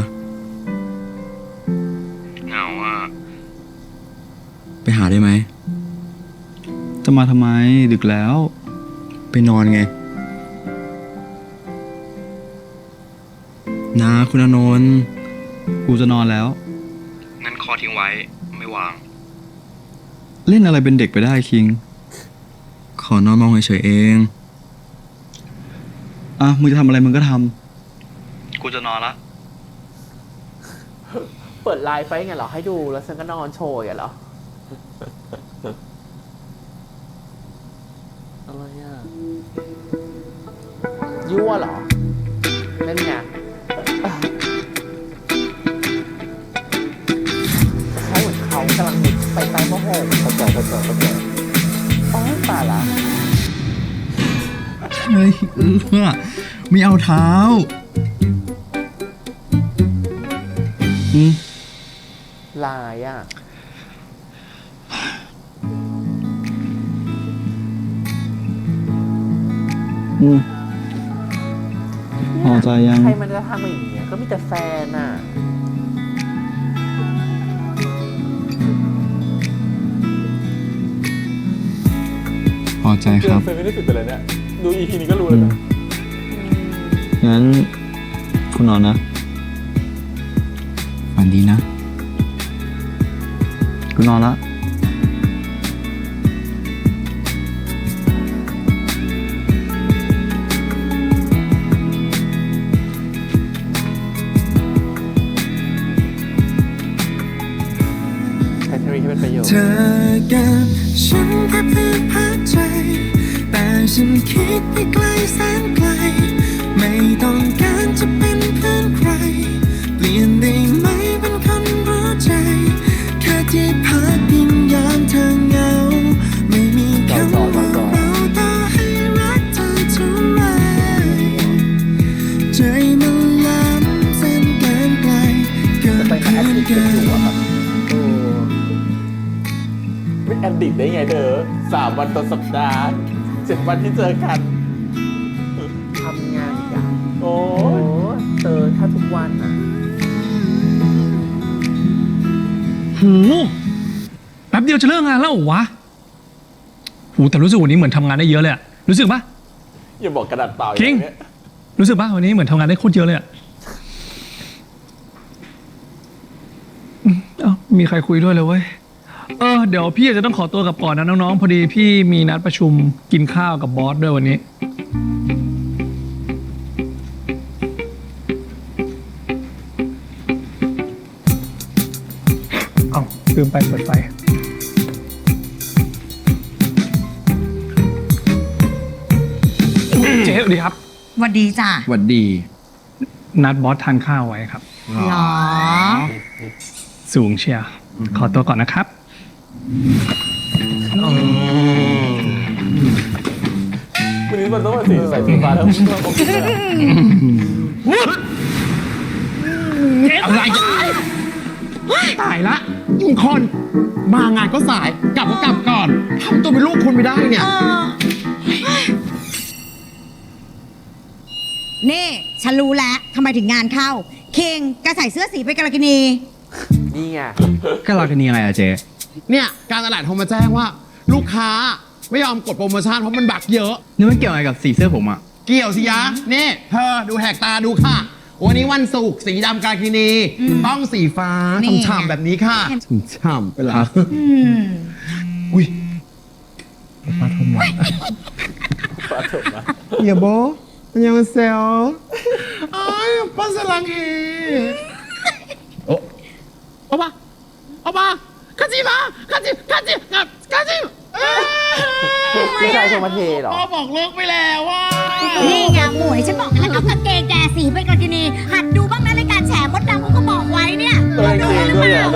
เหงาอ่ะ ไปหาได้ไหม จะมาทำไม ดึกแล้ว ไปนอนไง นะคุณอนนท์กูจะนอนแล้ว งั้นคอทิ้งไว้ ไม่วาง เล่นอะไรเป็นเด็กไปได้คิง ขอนอนมองเฉยๆเอง อ่ะ มึงจะทำอะไรมึงก็ทำ กูจะนอนละ เปิดไลฟ์ไปไงเหรอ ให้ดูแล้วฉันก็นอนโชว์อย่างเหรอ อะไรอ่ะ ยั่วเหรอนั่นไงเขาเหมือนเขากำลังมุดไปใต้ผ้าห่ม เข้าใจ โอ้ยตายละ เฮ้ยไม่เอาเท้า ลายอ่ะ พอใจยัง ใครมันจะทำอย่างเงี้ยก็มีแต่แฟนอ่ะ พอใจ เจ ค อ รับ เฟยไม่ได้ผิดไปเลยเนี่ย ดู EP นี้ก็รู้แล้วนะ งั้น คุณนอนนะฝันดีนะ กูนอนละ ใช้เทคโนโลยีให้เป็นประโยชน์ เธอกับฉันแค่เพื่อนพักใจ แต่ฉันคิดไปไกลแสนไกล ไม่ต้องการจะเป็นเพื่อนใคร เปลี่ยนได้ไหมเป็นคนรู้ใจ แค่ที่พักพิงยามเธอเหงา ไม่มีคำว่าเราต่อให้รักเธอเท่าไรใจมันล้ำเส้นเกินไกลเกิน แต่ไป เพื่ แอ อ ด น มิดกั กัน อยู่อะ น ครับ ไม่แอนดิกได้ไงเธอ3 วันต่อสัปดาห์7 วันที่เจอกัน ทำงานอีกอย่าง โอ้ โอ้ ย เจอแค่ทุกวันอ่ะ หูแป๊บเดียวจะเลิกงานแล้วเหรอวะหูแต่รู้สึกวันนี้เหมือนทำงานได้เยอะเลยอะรู้สึกปะ อย่าบอกกระดาษเปล่าอ คิ ย่าง งเงี้ย รู้สึกปะวันนี้เหมือนทำงานได้โคตรเยอะเลยอะเอ้ามีใครคุยด้วยเลยเว้ย เดี๋ยวพี่อาจจะต้องขอตัวกลับก่อนนะน้องๆ พอดีพี่มีนัดประชุมกินข้าวกับบอสด้วยวันนี้ ลืมไปเปิดไฟเจ๊สวัสดีครับ สวัสดีจ้ะ หวัดดี นัดบอสทานข้าวไว้ครับ หรอ สูงเชียร์ขอตัวก่อนนะครับ วันนี้มันต้องมาสีใส่สีฟ้าแล้วโอเค อะไรตายละทุกคนมางานก็สายกลับก็กลับก่อนทำตัวเป็นลูกคุณไม่ได้เนี่ย นี่ฉันรู้แล้วทำไมถึงงานเข้า คิงแกใส่เสื้อสีไปกาลกินี นี่ไง ก็เราจะนี่อะไรอะเจ๊ เนี่ยการตลาดโทรมาแจ้งว่า ลูกค้าไม่ยอมกดโปรโมชั่นเพราะมันบักเยอะ นี่มันเกี่ยวอะไรกับสีเสื้อผมอะ เกี่ยวสิยะ นี่เธอดูแหกตาดูค่ะ วันนี้วันศุกร์สีดำกากินีต้องสีฟ้าฉ่ำๆแบบนี้ค่ะฉ่ำๆไปแล้ว อุ้ย ป้าทมวะ ฟ้าถมนะ อย่าโบมันยังมาเซลอ้ายป้าสลังเฮโอ้เอาปะคาจิมาคาจิผู้ชายชมมาเทเหรอ พ่อบอกเลิกไปแล้วว่า นี่ไงหมวยฉันบอกแล้วครับกางเกงแกสีไปกาลกินี หัดดูบ้างนะรายการแฉมดดำเขาก็บอกไว้เนี่ย ตัวเองด้วยอ่ะ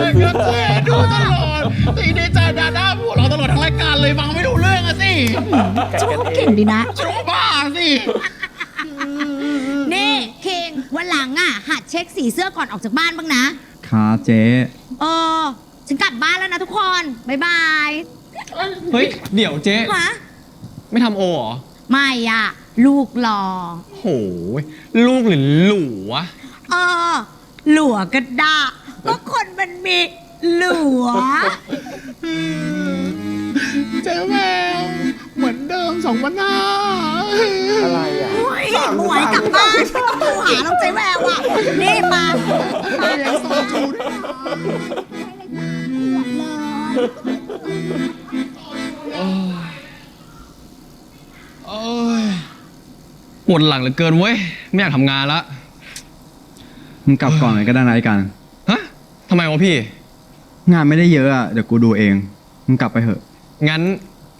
ดูตลอดตีดีใจดาด้าพูดเราตลอดทั้งรายการเลยฟังไม่รู้เรื่องอะสิ ชอบเก่งดีนะ ชอบบ้าสิ นี่คิงวันหลังอ่ะ หัดเช็คสีเสื้อก่อนออกจากบ้านบ้างนะ ครับเจ๊ ฉันกลับบ้านแล้วนะทุกคน บ๊ายบาย เฮ้ยเดี๋ยวเจ๊ ฮะ ไม่ทำโอเหรอ ไม่อ่ะ ลูกรอ โหยลูกหรือหลูวะ หลัวก็ได้ก็คนมันมีหลัว เจ๊แมวเหมือนเดิม2,500 อะไรอ่ะ หมวยกลับบ้านไม่ต้องโทรหาน้องใจแววอ่ะ นี่มามาเลยส่งจูด้วยนะหมดเลย โอ้ยปวดหลังเหลือเกินเว้ย ไม่อยากทำงานละ มึงกลับก่อนเลยก็ได้นะไอ้กัน ฮะทำไมวะพี่ งานไม่ได้เยอะอะเดี๋ยวกูดูเอง มึงกลับไปเถอะ งั้น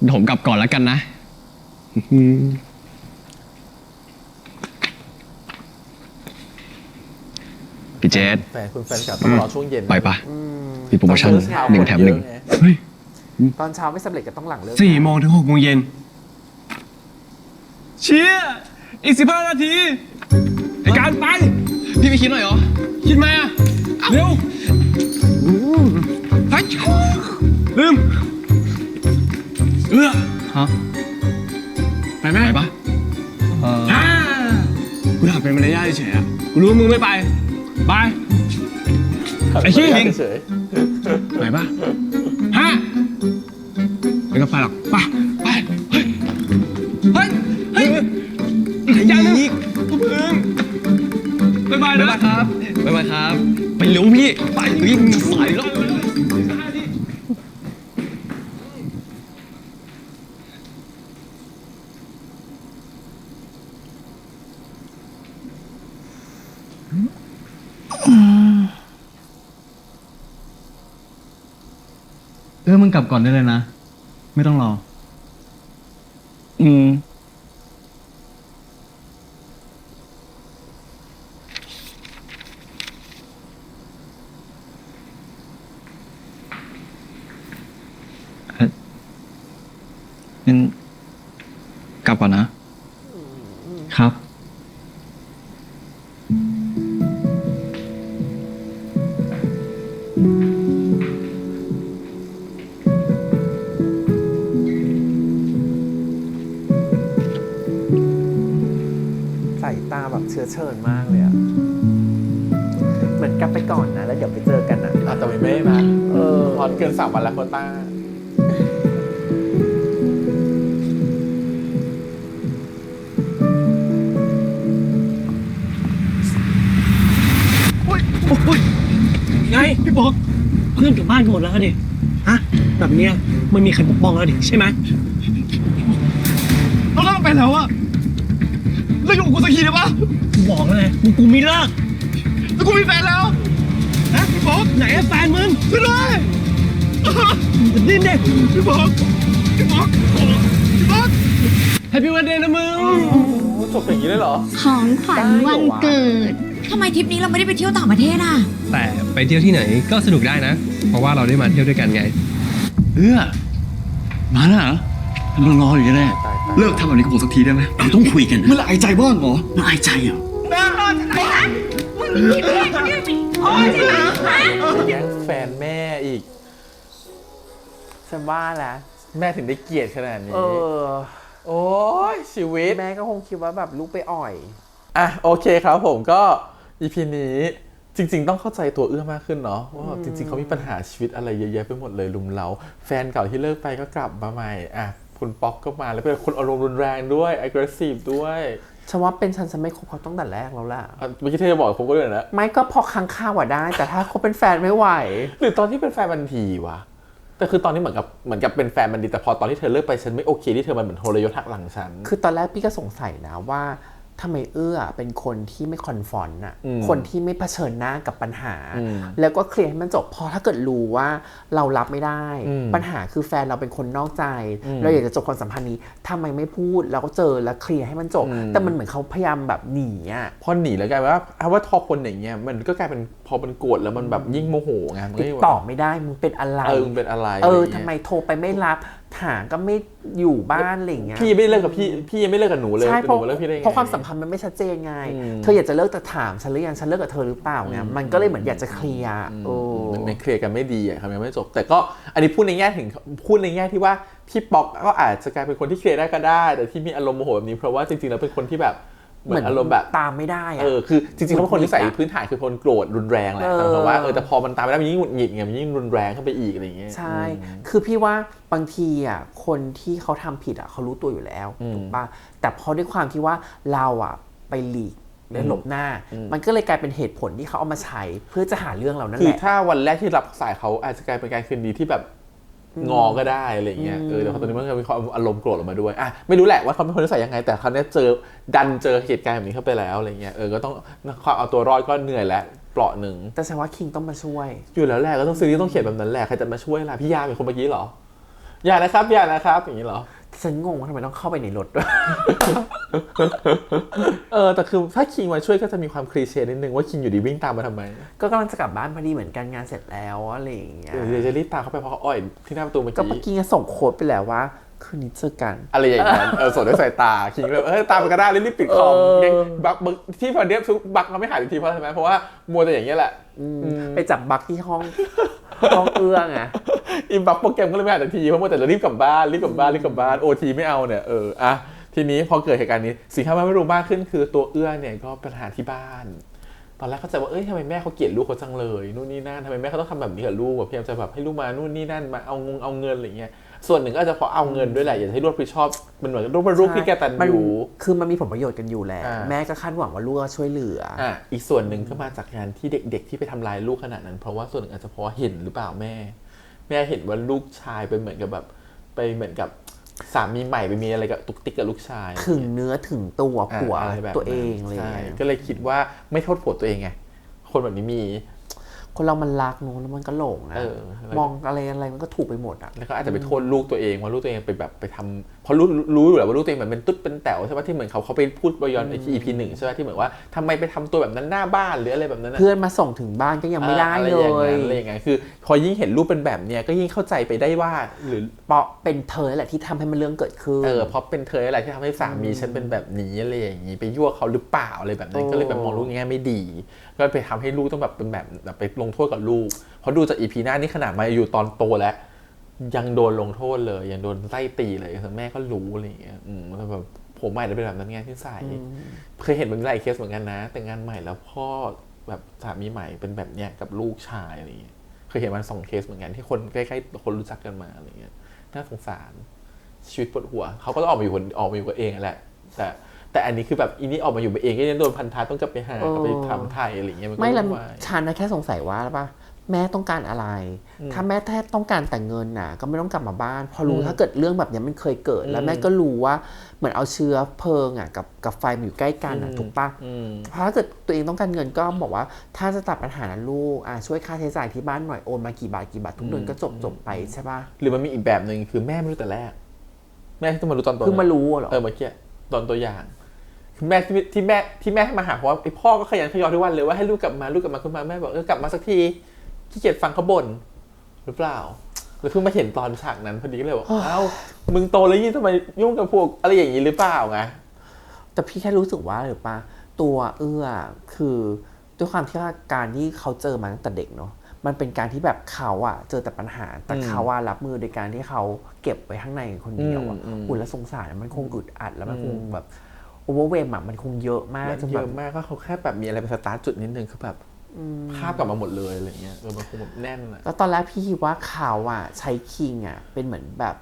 เดี๋ยวผมกลับก่อนแล้วกันนะ พี่เจษ แฟนคุณแฟนกลับต้องรอช่วงเย็น ไปปะมีโปรโมชั่น1 แถม 1 ตอนเช้าไม่สำเร็จก็ต้องหลังเลิก 4 โมงถึง 6 โมงเย็น เชี่ยอีก 15 นาทีไอการไป พี่ไม่คิดหน่อยเหรอ คิดไหมอะเร็วไปลืมฮะ ไปไหม ไปปะ กูถามเป็นมารยาทเฉยๆอะกูรู้ว่ามึงไม่ไป ไป ไอ้ชี้ เฉย ไปปะฮะไม่ต้องไปหรอกไปเฮ้ยยังอีกมึงบ๊ายบายนะ บ๊ายบายครับ บ๊ายบายครับ ไปเร็วพี่ ไปรีบสายแล้ว มึงกลับก่อนได้เลยนะ ไม่ต้องรอ งั้นกลับก่อนนะ ครับ ใส่ตาแบบเชื้อเชิญมากเลยอ่ะ เหมือนกลับไปก่อนนะ แล้วเดี๋ยวไปเจอกันอ่ะ ๆแต่ไม่ได้นะฮอตเกิน3 วันแล้วโควต้า ไงพี่บอกเพื่อนกลับบ้านกันหมดแล้วดิฮะแบบเนี้ยมันมีใครปกป้องแล้วดิใช่ไหมเราเลิกไปแล้วอะเลิกกับกูสักทีได้ปะกูบอกแล้วไงกูมีเลิกแล้วกูมีแฟนแล้วฮะพี่บอกไหนอะแฟนมึงช่วยด้วย ดิ้นเด็กพี่บอกแฮปปี้วันเดย์นะมึง จบอย่างนี้เลยเหรอ ของขวัญวันเกิด ทำไมทริปนี้เราไม่ได้ไปเที่ยวต่างประเทศอ่ะ แต่ไปเที่ยวที่ไหนก็สนุกได้นะ เพราะว่าเราได้มาเที่ยวด้วยกันไง มาแล้วเหรอมึงรออยู่แน่เลิกทำแบบนี้กับผมสักทีได้ไหมเราต้องคุยกันเมื่อไรอายใจบ้างเหรอมันอายใจเหรอ แย่งแฟนแม่อีก ฉันว่าแล้ว แม่ถึงได้เกลียดขนาดนี้ โอ้ยชีวิต แม่ก็คงคิดว่าแบบลูกไปอ่อย อ่ะโอเคครับผมก็ EP นี้จริงๆต้องเข้าใจตัวเอื้อมากขึ้นเนาะว่าแบบจริงๆเขามีปัญหาชีวิตอะไรเยอะแยะไปหมดเลยลุมเล้าแฟนเก่าที่เลิกไปก็กลับมาใหม่อ่ะคุณป๊อกก็มาแล้วเป็นคนอารมณ์รุนแรงด้วย aggressive ด้วย ฉันว่าเป็นฉันไม่คบเขาตั้งแต่แรกแล้วล่ะ เมื่อกี้เธอจะบอกผมก็เลยนะ ไม่ก็พอค้างคาวอะได้ แต่ถ้าเขาเป็นแฟนไม่ไหว หรือตอนที่เป็นแฟนมันทีวะแต่คือตอนนี้เหมือนกับเป็นแฟนมันดีแต่พอตอนที่เธอเลิกไปฉันไม่โอเคที่เธอมันเหมือนโทรยศหักหลังฉัน คือตอนแรกพี่ก็สงสัยนะว่าทำไมเอื้อเป็นคนที่ไม่คอนฟรอนต์อะคนที่ไม่เผชิญหน้ากับปัญหา แล้วก็เคลียร์ให้มันจบพอถ้าเกิดรู้ว่าเรารับไม่ได้ ปัญหาคือแฟนเราเป็นคนนอกใจ เราอยากจะจบความสัมพันธ์นี้ทำไมไม่พูดเราก็เจอแล้วเคลียร์ให้มันจบ แต่มันเหมือนเขาพยายามแบบหนีอะ พอหนีแล้วกลายเป็นว่าทอคนอย่างเงี้ยมันก็กลายเป็นพอมันโกรธแล้วมันแบบยิ่งโมโหไงมัน ติดต่อไม่ได้มึงเป็นอะไร มึงเป็นอะไร ทำไมโทรไปไม่รับหาก็ไม่อยู่บ้านอะไรอย่างเงี้ย พี่ไม่เลิกกับพี่ยังไม่เลิกกับหนูเลย ใช่เพราะ หนูเลิกพี่ได้ไง เพราะความสัมพันธ์มันไม่ชัดเจนไง เธออยากจะเลิกแต่ถามฉันหรือยังฉันเลิกกับเธอหรือเปล่าไงมันก็เลยเหมือนอยากจะเคลียร์ มันเคลียร์กันไม่ดีอะครับยังไม่จบแต่ก็อันนี้พูดในแง่ที่ว่าพี่ป๊อกก็อาจจะกลายเป็นคนที่เคลียร์ได้ก็ได้แต่ที่มีอารมณ์โมโหแบบนี้เพราะว่าจริงๆแล้วเป็นคนที่แบบเหมือนอารมณ์แบบ ตามไม่ได้อะ คือจริงๆแล้วเป็นคนที่ใส่พื้นฐานคือคนโกรธรุนแรงแหละแต่ว่าแต่พอมันตามไม่ได้มันยิ่งหงุดหงิดไงมันยิ่งรุนแรงเข้าไปอีกอะไรอย่างเงี้ย ใช่ คือพี่ว่าบางทีอ่ะคนที่เขาทำผิดอ่ะเขารู้ตัวอยู่แล้วถูกป่ะแต่พอด้วยความที่ว่าเราอ่ะไปหลีกและหลบหน้า มันก็เลยกลายเป็นเหตุผลที่เขาเอามาใช้เพื่อจะหาเรื่องเรานั่น คื แห อ ละ ถ้าวันแรกที่รับสายเขาอาจจะกลายเป็นการคืนดีที่แบบงอก็ได้อะไรเงี้ยแต่พอตอนนี้มันก็มีความอารมณ์โกรธออกมาด้วยอ่ะไม่รู้แหละว่าเขาเป็นคนนิสัยยังไงแต่คราวนี้เจอเหตุการณ์แบบนี้เข้าไปแล้วอะไรเงี้ยก็ต้องความเอาตัวรอดก็เหนื่อยแล้วเปราะหนึ่ง แต่ฉันว่าคิงต้องมาช่วย อยู่แล้วแหละก็ต้องซื้อที่ต้องเขียนแบบนั้นแหละใครจะมาช่วยล่ะพี่ยาเป็นคนเมื่อกี้เหรออย่านะครับอย่างนี้เหรอ ฉันงงว่าทำไมต้องเข้าไปในรถด้วย แต่คือถ้าคิงมาช่วยก็จะมีความคลีเช่นิดนึงว่าคิงอยู่ดีวิ่งตามมาทำไม ก็กำลังจะกลับบ้านพอดีเหมือนกันงานเสร็จแล้วอะไรอย่างเงี้ย เดี๋ยวจะรีบตามเข้าไปเพราะเขาอ้อยที่หน้าประตูเมื่อ ก็เมื่อ กี้ กี้ส่งโค้ดไปแล้วว่าคืนนี้เจอกัน อะไรอย่างนั้นส่งด้วยสายตาคิงเลยตามไปก็ได้รีบปิดคอมยังบักที่พอเดียบบักเขาไม่หายทันทีเพราะอะไรไหมเพราะว่ามัวแต่อย่างเงี้ยแหละ ไปจับบั๊กที่ห้อง เอื้อไง อิมบักโปรแกรมก็เลยไม่หายทันทีเพราะมัวแต่จะรีบกลับบ้านโอทีไม่เอาเนี่ยทีนี้พอเกิดเหตุการณ์นี้สิ่งที่มันไม่รู้มากขึ้นคือตัวเอื้อเนี่ยก็ปัญหาที่บ้านตอนแรกเข้าใจว่าทำไมแม่เขาเกลียดลูกเขาจังเลยนู่นนี่นั่นทำไมแม่เขาต้องทำแบบนี้กับลูกแบบพยายามจะแบบให้ลูกมานู่นนี่นั่นมาเอาเงินอะไรเงี้ยส่วนหนึ่งก็อาจจะเพราะเอาเงินด้วยแหละอยากให้ลูกรับผิดชอบมันเหมือนลูกที่แกตันอยู่ คือมันมีผลประโยชน์กันอยู่แล้วแม่ก็คาดหวังว่าลูกจะช่วยเหลืออีกส่วนหนึ่งก็มาจากการที่เด็กๆที่ไปทำลายลูกขนาดนั้นเพราะว่าส่วนหนึ่งอาจจะเพราะเห็นหรือเปล่าแม่เห็นว่าลูกชายเป็นเหมือนกับแบบไปเหมือนกับสามีใหม่ไปมีอะไรกับตุกติกกับลูกชายถึงเนื้อถึงตัวผัวตัวเองเลยก็เลยคิดว่าไม่โทษผัวตัวเองไงคนแบบนี้มีคนเรามันรักนู้นแล้วมันก็หลงนะมองอะไรมันก็ถูกไปหมดอ่ะแล้วก็อาจจะไปโทษลูกตัวเองว่าลูกตัวเองไปแบบไปทำเพราะรู้อยู่แล้วว่าลูกตัวเองมันเป็นตุ๊ดเป็นแต๋วใช่ไหมที่เหมือนเขาไปพูดบยอนที่ EP 1ใช่ไหมที่เหมือนว่าทำไมไปทำตัวแบบนั้นหน้าบ้านหรืออะไรแบบนั้นเพื่อนมาส่งถึงบ้านก็ยังไม่ได้เลยอะไรอย่างเงี้ยคือพอยิ่งเห็นรูปเป็นแบบเนี้ยก็ยิ่งเข้าใจไปได้ว่าหรือเพราะเป็นเธอแหละที่ทำให้มันเรื่องเกิดขึ้นเพราะเป็นเธอแหละที่ทำให้สามีฉันเป็นแบบนี้อะไรอย่างงี้ไปยั่วเขาหรือเปล่าอะไรแบบนั้นก็เลยแบบมองลูกแง่ไม่ดีก็ไปทำให้ลูกต้องแบบเป็นแบบไปลงโทษกับลูกเพราะดูจาก EP หน้านี่ขนาดมาอยู่ตอนโตแล้วยังโดนลงโทษเลยยังโดนไล่ตีเลยแม่ก็รู้อะไรอย่างเงี้ยแล้วแบบผมใหม่จะเป็นแบบนั้นไงที่ใส่เคยเห็นมันหลายเคสเหมือนกันนะแต่งงานใหม่แล้วพ่อแบบสามีใหม่เป็นแบบเนี้ยกับลูกชายอะไรอย่างเงี้ยเคยเห็นมัน2 เคสเหมือนกันที่คนใกล้ๆคนรู้จักกันมาอะไรเงี้ยน่าสงสารชีวิตปวดหัวเขาก็ต้องออกมาอยู่กับเองแหละแต่อันนี้คือแบบอีนี่ออกมาอยู่เองก็ยังโดนพันธะต้องกลับไปหาไปทำไทยอะไรเงี้ยไม่ละฉันนะแค่สงสัยว่าป่ะ แม่ต้องการอะไร ถ้าแม่แค่ต้องการแต่เงินน่ะก็ไม่ต้องกลับมาบ้านพอรู้ถ้าเกิดเรื่องแบบนี้มันเคยเกิดแล้วแม่ก็รู้ว่าเหมือนเอาเชื้อเพลิงอ่ะกับไฟมันอยู่ใกล้กันอ่ะถูกปะเพราะถ้าเกิดตัวเองต้องการเงินก็บอกว่าถ้าจะตัดปัญหานั้นลูกช่วยค่าใช้จ่ายที่บ้านหน่อยโอนมากี่บาททุกเดือนก็จบไปใช่ปะหรือมันมีอีกแบบนึงคือแม่ไม่รู้แต่แรกแม่ที่ต้องมารู้ตอนตัว เพิ่งมารู้เหรอเมื่อกี้ตอนตัวอย่างคือแม่ที่แม่ให้มาหาเพราะว่าไอ้พ่อก็ขยันขยอทุกวันเลยว่าให้ลูกกลับมาขึ้นมาแม่บอกกลับมาสักทีขี้เกียจฟังเขาบ่นหรือเปล่าแล้วเพิ่งมาเห็นตอนฉากนั้นพอดีก็เลยบอกเอ้ามึงโตแล้วยิ่งทำไมยุ่งกับพวกอะไรอย่างนี้หรือเปล่าไงแต่พี่แค่รู้สึกว่าหรือปะตัวคือด้วยความที่ว่าการที่เขาเจอมาตั้งแต่เด็กเนาะมันเป็นการที่แบบเขาเจอแต่ปัญหาแต่เขารับมือโดยการที่เขาเก็บไว้ข้างในคนเดียวแล้วสงสารมันคงอึดอัดแล้วมันคงแบบโอเวอร์เวมมันคงเยอะมากเยอะมากก็เขาแค่แบบมีอะไรเป็นสตาร์ทจุดนิดนึงคือแบบภาพกลับมาหมดเลยอะไรเงี้ยมันคงแบบแน่นแล้วตอนแรกพี่คิดว่าเขาใช้คิงเป็นเหมือนแบบ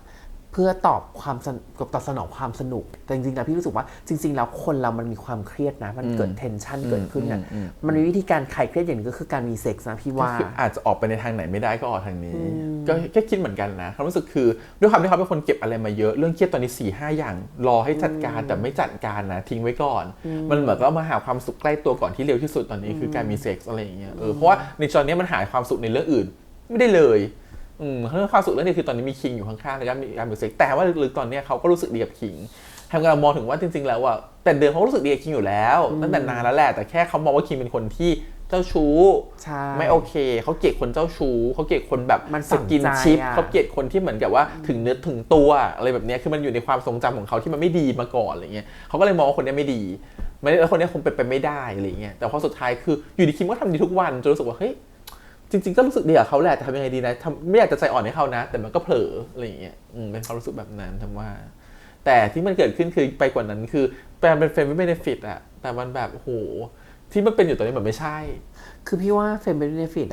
เพื่อตอบสนองความสนุกแต่จริงๆแล้วพี่รู้สึกว่าจริงๆแล้วคนเรามันมีความเครียดนะมันเกิดเทนชันเกิดขึ้นมันมีวิธีการคลายเครียดอย่างนึงก็คือการมีเซ็กส์นะพี่ว่าอาจจะออกไปในทางไหนไม่ได้ก็ออกทางนี้ก็แค่คิดเหมือนกันนะความรู้สึกคือด้วยความที่เขาเป็นคนเก็บอะไรมาเยอะเรื่องเครียดตอนนี้ 4-5 อย่างรอให้จัดการแต่ไม่จัดการนะทิ้งไว้ก่อนมันเหมือนก็มาหาความสุขใกล้ตัวก่อนที่เร็วที่สุดตอนนี้คือการมีเซ็กส์อะไรอย่างเงี้ยเพราะว่าในตอนนี้มันหาความสุขในเรื่องอื่นไม่ได้เลยเรื่องความสุขเรื่องนี้คือตอนนี้มีคิงอยู่ข้างๆแล้วก็มีการมีเซ็กแต่ว่าลึกๆตอนนี้เขาก็รู้สึกดีกับคิงทำให้เรามองถึงว่าจริงๆแล้วแต่เดิมเขารู้สึกดีกับคิงอยู่แล้วตั้งแต่นานแล้วแหละแต่แค่เขามองว่าคิงเป็นคนที่เจ้าชู้ไม่โอเคเขาเกลียดคนเจ้าชู้เขาเกลียดคนแบบสกินชิปเขาเกลียดคนที่เหมือนกับว่าถึงเนื้อถึงตัวอะไรแบบนี้คือมันอยู่ในความทรงจำของเขาที่มันไม่ดีมาก่อนอะไรเงี้ยเขาก็เลยมองว่าคนนี้ไม่ดีแล้วคนนี้คงเป็นไปไม่ได้อะไรเงี้ยแต่พอสุดท้ายคืออยู่ดีคิงก็ทำดีทุกวันจนรู้สึกว่าเฮ้ยจริงๆก็รู้สึกดีกับเขาแหละแต่ทำยังไงดีนะไม่อยากจะใจอ่อนให้เขานะแต่มันก็เผลออะไรอย่างเงี้ยเป็นความรู้สึกแบบนั้นทำว่าแต่ที่มันเกิดขึ้นคือไปกว่านั้นคือแปลเป็นเฟรนด์ไม่เบเนฟิตแต่มันแบบโหที่มันเป็นอยู่ตอนนี้มันไม่ใช่คือพี่ว่าเฟรนด์ไม่เบเนฟิต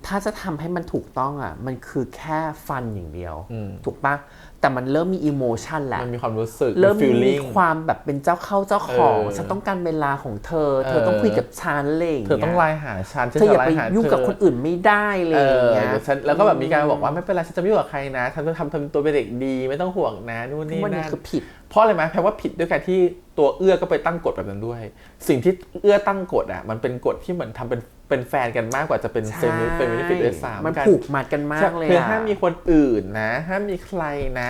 ถ้าจะทำให้มันถูกต้องมันคือแค่ฟันอย่างเดียวถูกปะแต่มันเริ่มมีอิโมชันแล้วมันมีความรู้สึกเริ่มมีความแบบเป็นเจ้าเข้าเจ้าของฉันต้องการเวลาของเธอต้องคุยกับฉันอะไรอย่างเงี้ยเธอต้องไลน์หาฉันเธออย่าไปยุ่งกับคนอื่นไม่ได้เลยอย่างเงี้ยแล้วก็แบบมีการบอกว่าไม่เป็นไรฉันจะไม่ยุ่งกับใครนะฉันจะทำตัวเป็นเด็กดีไม่ต้องห่วงนะนู่นนี่นั่นคือผิดเพราะอะไรไหมแปลว่าผิดด้วยการที่ตัวเอื้อก็ไปตั้งกฎแบบนั้นด้วยสิ่งที่เอื้อตั้งกฎมันเป็นกฎที่เหมือนทำเป็นแฟนกันมากกว่าจะเป็นเฟมินิฟิตด้วยซ้ำมันผูกมัดกันมากเลยคือห้ามมีคนอื่นนะห้ามมีใครน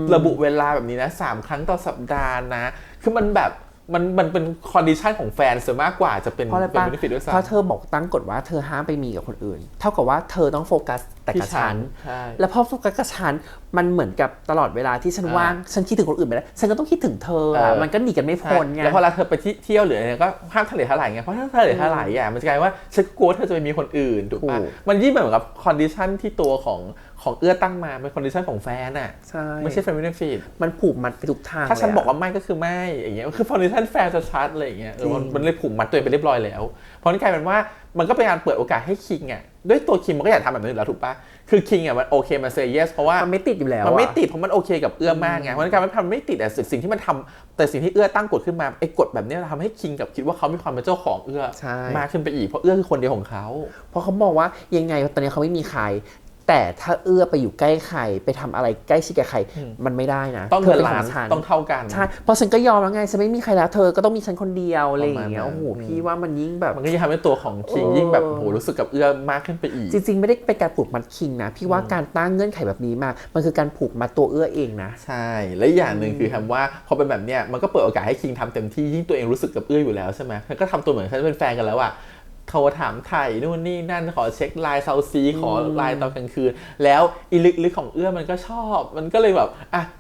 ะระบุเวลาแบบนี้นะ3 ครั้งต่อสัปดาห์นะคือมันแบบมันเป็นคอนดิชันของแฟนซะมากกว่าจะเป็นเบเนฟิตด้วยซ้ำเพราะเธอบอกตั้งกฎว่าเธอห้ามไปมีกับคนอื่นเท่ากับว่าเธอต้องโฟกัสแต่กับฉันแล้วพอโฟกัสกับฉันมันเหมือนกับตลอดเวลาที่ฉันว่างฉันคิดถึงคนอื่นไปแล้วฉันก็ต้องคิดถึงเธอมันก็หนีกันไม่พ้นไงแล้วพอเธอไปเที่ยวหรืออะไรก็ห้ามทะเลทลายไงเพราะถ้าทะเลทลายมันจะกลายว่าฉันกลัวเธอจะไปมีคนอื่นถูกป่ะมันยิ่งเหมือนกับคอนดิชันที่ตัวของเอื้อตั้งมาเป็นคอนดิชันของแฟนไม่ใช่แฟนไม่ได้ฟีดมันผูกมัดไปทุกทางถ้าฉันบอกว่าไม่ก็คือไม่อย่างเงี้ยคือคอนดิชันแฟนจะชัดอะไรอย่างเงี้ยมันเลยผูกมัดตัวเองไปเรียบร้อยแล้วเพราะนั่นกลายเป็นว่ามันก็เป็นการเปิดโอกาสให้คิงด้วยตัวคิงมันก็อยากทำแบบนั้นอยู่แล้วถูกป่ะคือคิงมันโอเคมันเซย์เยสเพราะว่ามันไม่ติดอยู่แล้วมันไม่ติดเพราะมันโอเคกับเอื้อมากไงเพราะนั่นกลายเป็นมันไม่ติดแต่สิ่งที่มันทำแต่สิ่งที่เอื้อตั้งกฎขึ้นมาไอ้กฎแบบนี้ทำให้คิงกับคิดว่าเขามีความเป็นเจ้าของเอื้อมากขึ้นไปอีกเพราะเอื้อคือคนเดียวของเขาเพราะเขาบอกว่ายังไงตอนนี้เขาไม่มีใครแต่ถ้าเอื้อไปอยู่ใกล้ใครไปทำอะไรใกล้ชิดกับใครมันไม่ได้นะต้องเงินล้านต้องเท่ากันใช่เพราะฉันก็ยอมแล้วไงฉันไม่มีใครแล้วเธอก็ต้องมีฉันคนเดียวอะไรอย่างเงี้ยโอ้โหพี่ว่ามันยิ่งแบบมันก็ยิ่งทำให้ตัวของคิงยิ่งแบบโหรู้สึกกับเอื้อมากขึ้นไปอีกจริงๆไม่ได้เป็นการผูกมัดคิงนะพี่ว่าการตั้งเงื่อนไขแบบนี้มามันคือการผูกมัดตัวเอื้อเองนะใช่และอย่างหนึ่งคือคำว่าพอเป็นแบบเนี้ยมันก็เปิดโอกาสให้คิงทำเต็มที่ยิ่งตัวเองรู้สึกกับเอื้ออยู่แล้วใช่ไหมก็ทำตัวเหมือนเขาเป็นแฟนกันแล้วอะโทรถามไถ่นู่นนี่นั่นขอเช็คไลน์เซาซีขอไลน์ตอนกลางคืนแล้วอีลึกๆของเอื้อมันก็ชอบมันก็เลยแบบ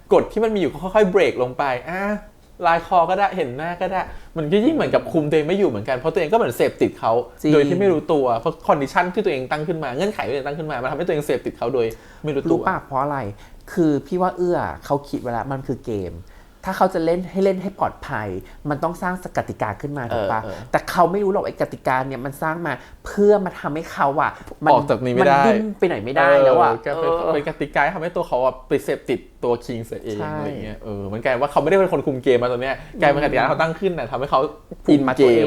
กฎที่มันมีอยู่ค่อยๆเบรกลงไปไลน์คอก็ได้เห็นหน้าก็ได้มันก็ยิ่งเหมือนกับคุมตัวเองไม่อยู่เหมือนกันเพราะตัวเองก็เหมือนเสพติดเขาโดยที่ไม่รู้ตัวเพราะคอนดิชันที่ตัวเองตั้งขึ้นมาเงื่อนไขที่ตัวเองตั้งขึ้นมามันทำให้ตัวเองเสพติดเขาโดยไม่รู้ตัวรู้ป่ะเพราะอะไรคือพี่ว่าเอื้อเขาคิดไว้แล้วมันคือเกมถ้าเขาจะเล่นให้ปลอดภัยมันต้องสร้างกติกาขึ้นมาถูกปะแต่เขาไม่รู้หรอกไอ้กติกาเนี่ยมันสร้างมาเพื่อมาทำให้เขาออกจากนี้ไม่ได้มันดิ้นไปไหนไม่ได้แล้วเป็นกติกาทำให้ตัวเขาไปเสพติดตัวคิงเสียเองอะไรเงี้ยมันกลายว่าเขาไม่ได้เป็นคนคุมเกมมาตอนเนี้ยกลายเป็นกติกาเขาตั้งขึ้นทำให้เขาอินมาตัวเอ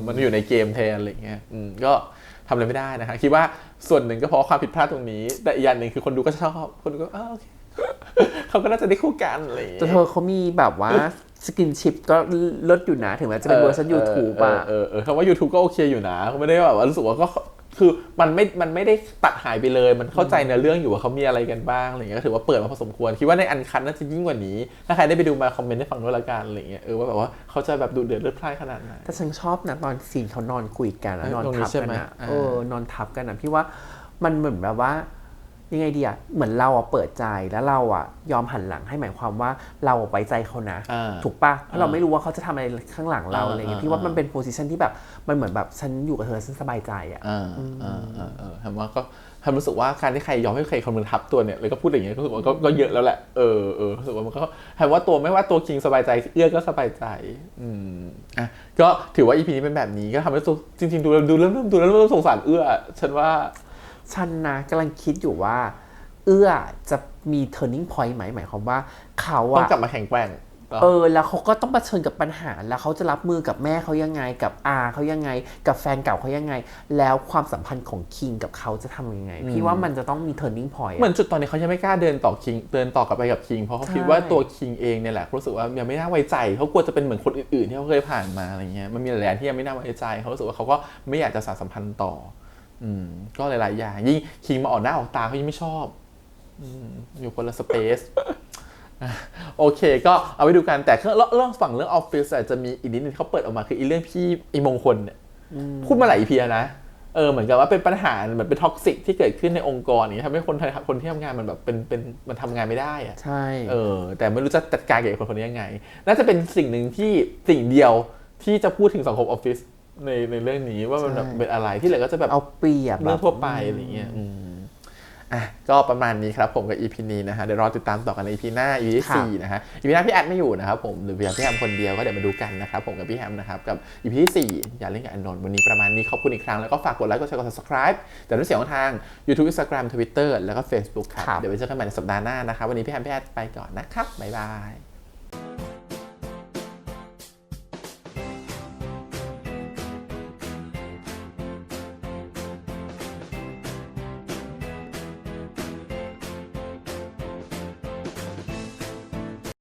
งมันอยู่ในเกมแทนอะไรเงี้ยก็ ทำอะไรไม่ได้นะคะคิดว่าส่วนหนึ่งก็เพราะความผิดพลาดตรงนี้ แต่อีกอย่างหนึ่งคือคนดูก็ชอบคนดูก็โอเค เขาก็น่าจะได้คู่กันอะไรอย่างเงี้ย แต่เธอเขามีแบบว่าสกินชิปก็ลดอยู่นะถึงแม้จะเป็นเวอร์ชัน YouTube อ่ะคำว่า YouTube ก็โอเคอยู่นะเขาไม่ได้แบบว่ารู้สึกว่าก็คือมันไม่ได้ตัดหายไปเลยมันเข้าใจในเรื่องอยู่ว่าเขามีอะไรกันบ้างอะไรเงี้ยก็ถือว่าเปิดมาพอสมควรคิดว่าในอันคันน่าจะยิ่งกว่านี้ถ้าใครได้ไปดูมาคอมเมนต์ให้ฟังด้วยละกันอะไรเงี้ยว่าแบบว่าเขาจะแบบดุเดือดเลือดพล่านขนาดไหนแต่ฉันชอบนะตอนซีนเขานอนคุยกันนอนทับกันนะนอนทับกันนะพี่ว่ามันเหมือนแบบว่ายังไงดีอะเหมือนเราอะเปิดใจแล้วเราอะยอมหันหลังให้หมายความว่าเราไว้ใจเขานะถูกปะเพราะเราไม่รู้ว่าเขาจะทำอะไรข้างหลังเราอะไรเงี้ยพี่ว่ามันเป็นโพสิชันที่แบบมันเหมือนแบบฉันอยู่กับเธอฉันสบายใจอะทำว่าก็ทำรู้สึกว่าการที่ใครยอมให้ใครคนนึงทับตัวเนี่ยเลยก็พูดอย่างเงี้ยรู้สึกว่าก็เยอะแล้วแหละรู้สึกว่ามันก็ทำว่าตัวไม่ว่าตัวคิงสบายใจเอื้อก็สบายใจก็ถือว่า EP นี้เป็นแบบนี้ก็ทำให้จริงๆดูเริ่มสงสารเอื้อฉันว่าฉันนะกำลังคิดอยู่ว่าเอื้อจะมี turning point ไหมหมายความว่าเขาอะต้องกลับมาแข็งแกร่งแล้วเขาก็ต้องเผชิญกับปัญหาแล้วเขาจะรับมือกับแม่เขายังไงกับอาเขายังไงกับแฟนเก่าเขายังไงแล้วความสัมพันธ์ของคิงกับเขาจะทำยังไงพี่ว่ามันจะต้องมี turning point เหมือนจุดตอนนี้เขายังไม่กล้าเดินต่อกลับไปกับคิงเพราะเขาคิดว่าตัวคิงเองเนี่ยแหละรู้สึกว่ายังไม่น่าไว้ใจเขากลัวจะเป็นเหมือนคนอื่นๆที่เขาเคยผ่านมาอะไรเงี้ยมันมีหลายอย่างที่ยังไม่น่าไว้ใจเขารู้สึกว่าเขาก็ไม่อยากจะสานสัมพันธ์ต่อก็หลายๆอย่างยิ่งคิงมาออกหน้าออกตาเขายังไม่ชอบอยู่คนละสเปซโอเคก็เอาไปดูกันแต่เรื่องฝั่งเรื่องออฟฟิศอาจจะมีอีกนิดนึงเขาเปิดออกมาคืออีเรื่องพี่อีมงคลเนี่ยพูดมาหลาย EP นะเหมือนกับว่าเป็นปัญหาเหมือนเป็นท็อกซิกที่เกิดขึ้นในองค์กรนี้ทำให้คนที่ทำงานมันแบบเป็นมันทำงานไม่ได้อะใช่แต่ไม่รู้จะจัดการกับคนนี้ยังไงน่าจะเป็นสิ่งเดียวที่จะพูดถึงสังคมออฟฟิศในเรื่องนี้ว่ามันเป็นอะไรที่เหลือก็จะแบบเอาเปรียบเรื่องทั่วไปอะไรเงี้ยก็ประมาณนี้ครับผมกับ EP นี้นะฮะเดี๋ยวรอติดตามต่อกันใน EP หน้า EP ที่4นะฮะ EP หน้าพี่แอดไม่อยู่นะครับผมหรือพี่แฮมคนเดียวก็เดี๋ยวมาดูกันนะครับผมกับพี่แฮมนะครับกับ EP ที่4อย่าเล่นกับอานนท์วันนี้ประมาณนี้ขอบคุณอีกครั้งแล้วก็ฝากกดไลค์กดแชร์กด Subscribe แต่ด้วยเสียงของทาง YouTube Instagram Twitter แล้วก็ Facebook ครับเดี๋ยวไว้เจอกันใหม่ในสัปดาห์หน้านะครับวันนี้พี่แฮมพี่แอดไปก่อนนะครับบ๊ายบาย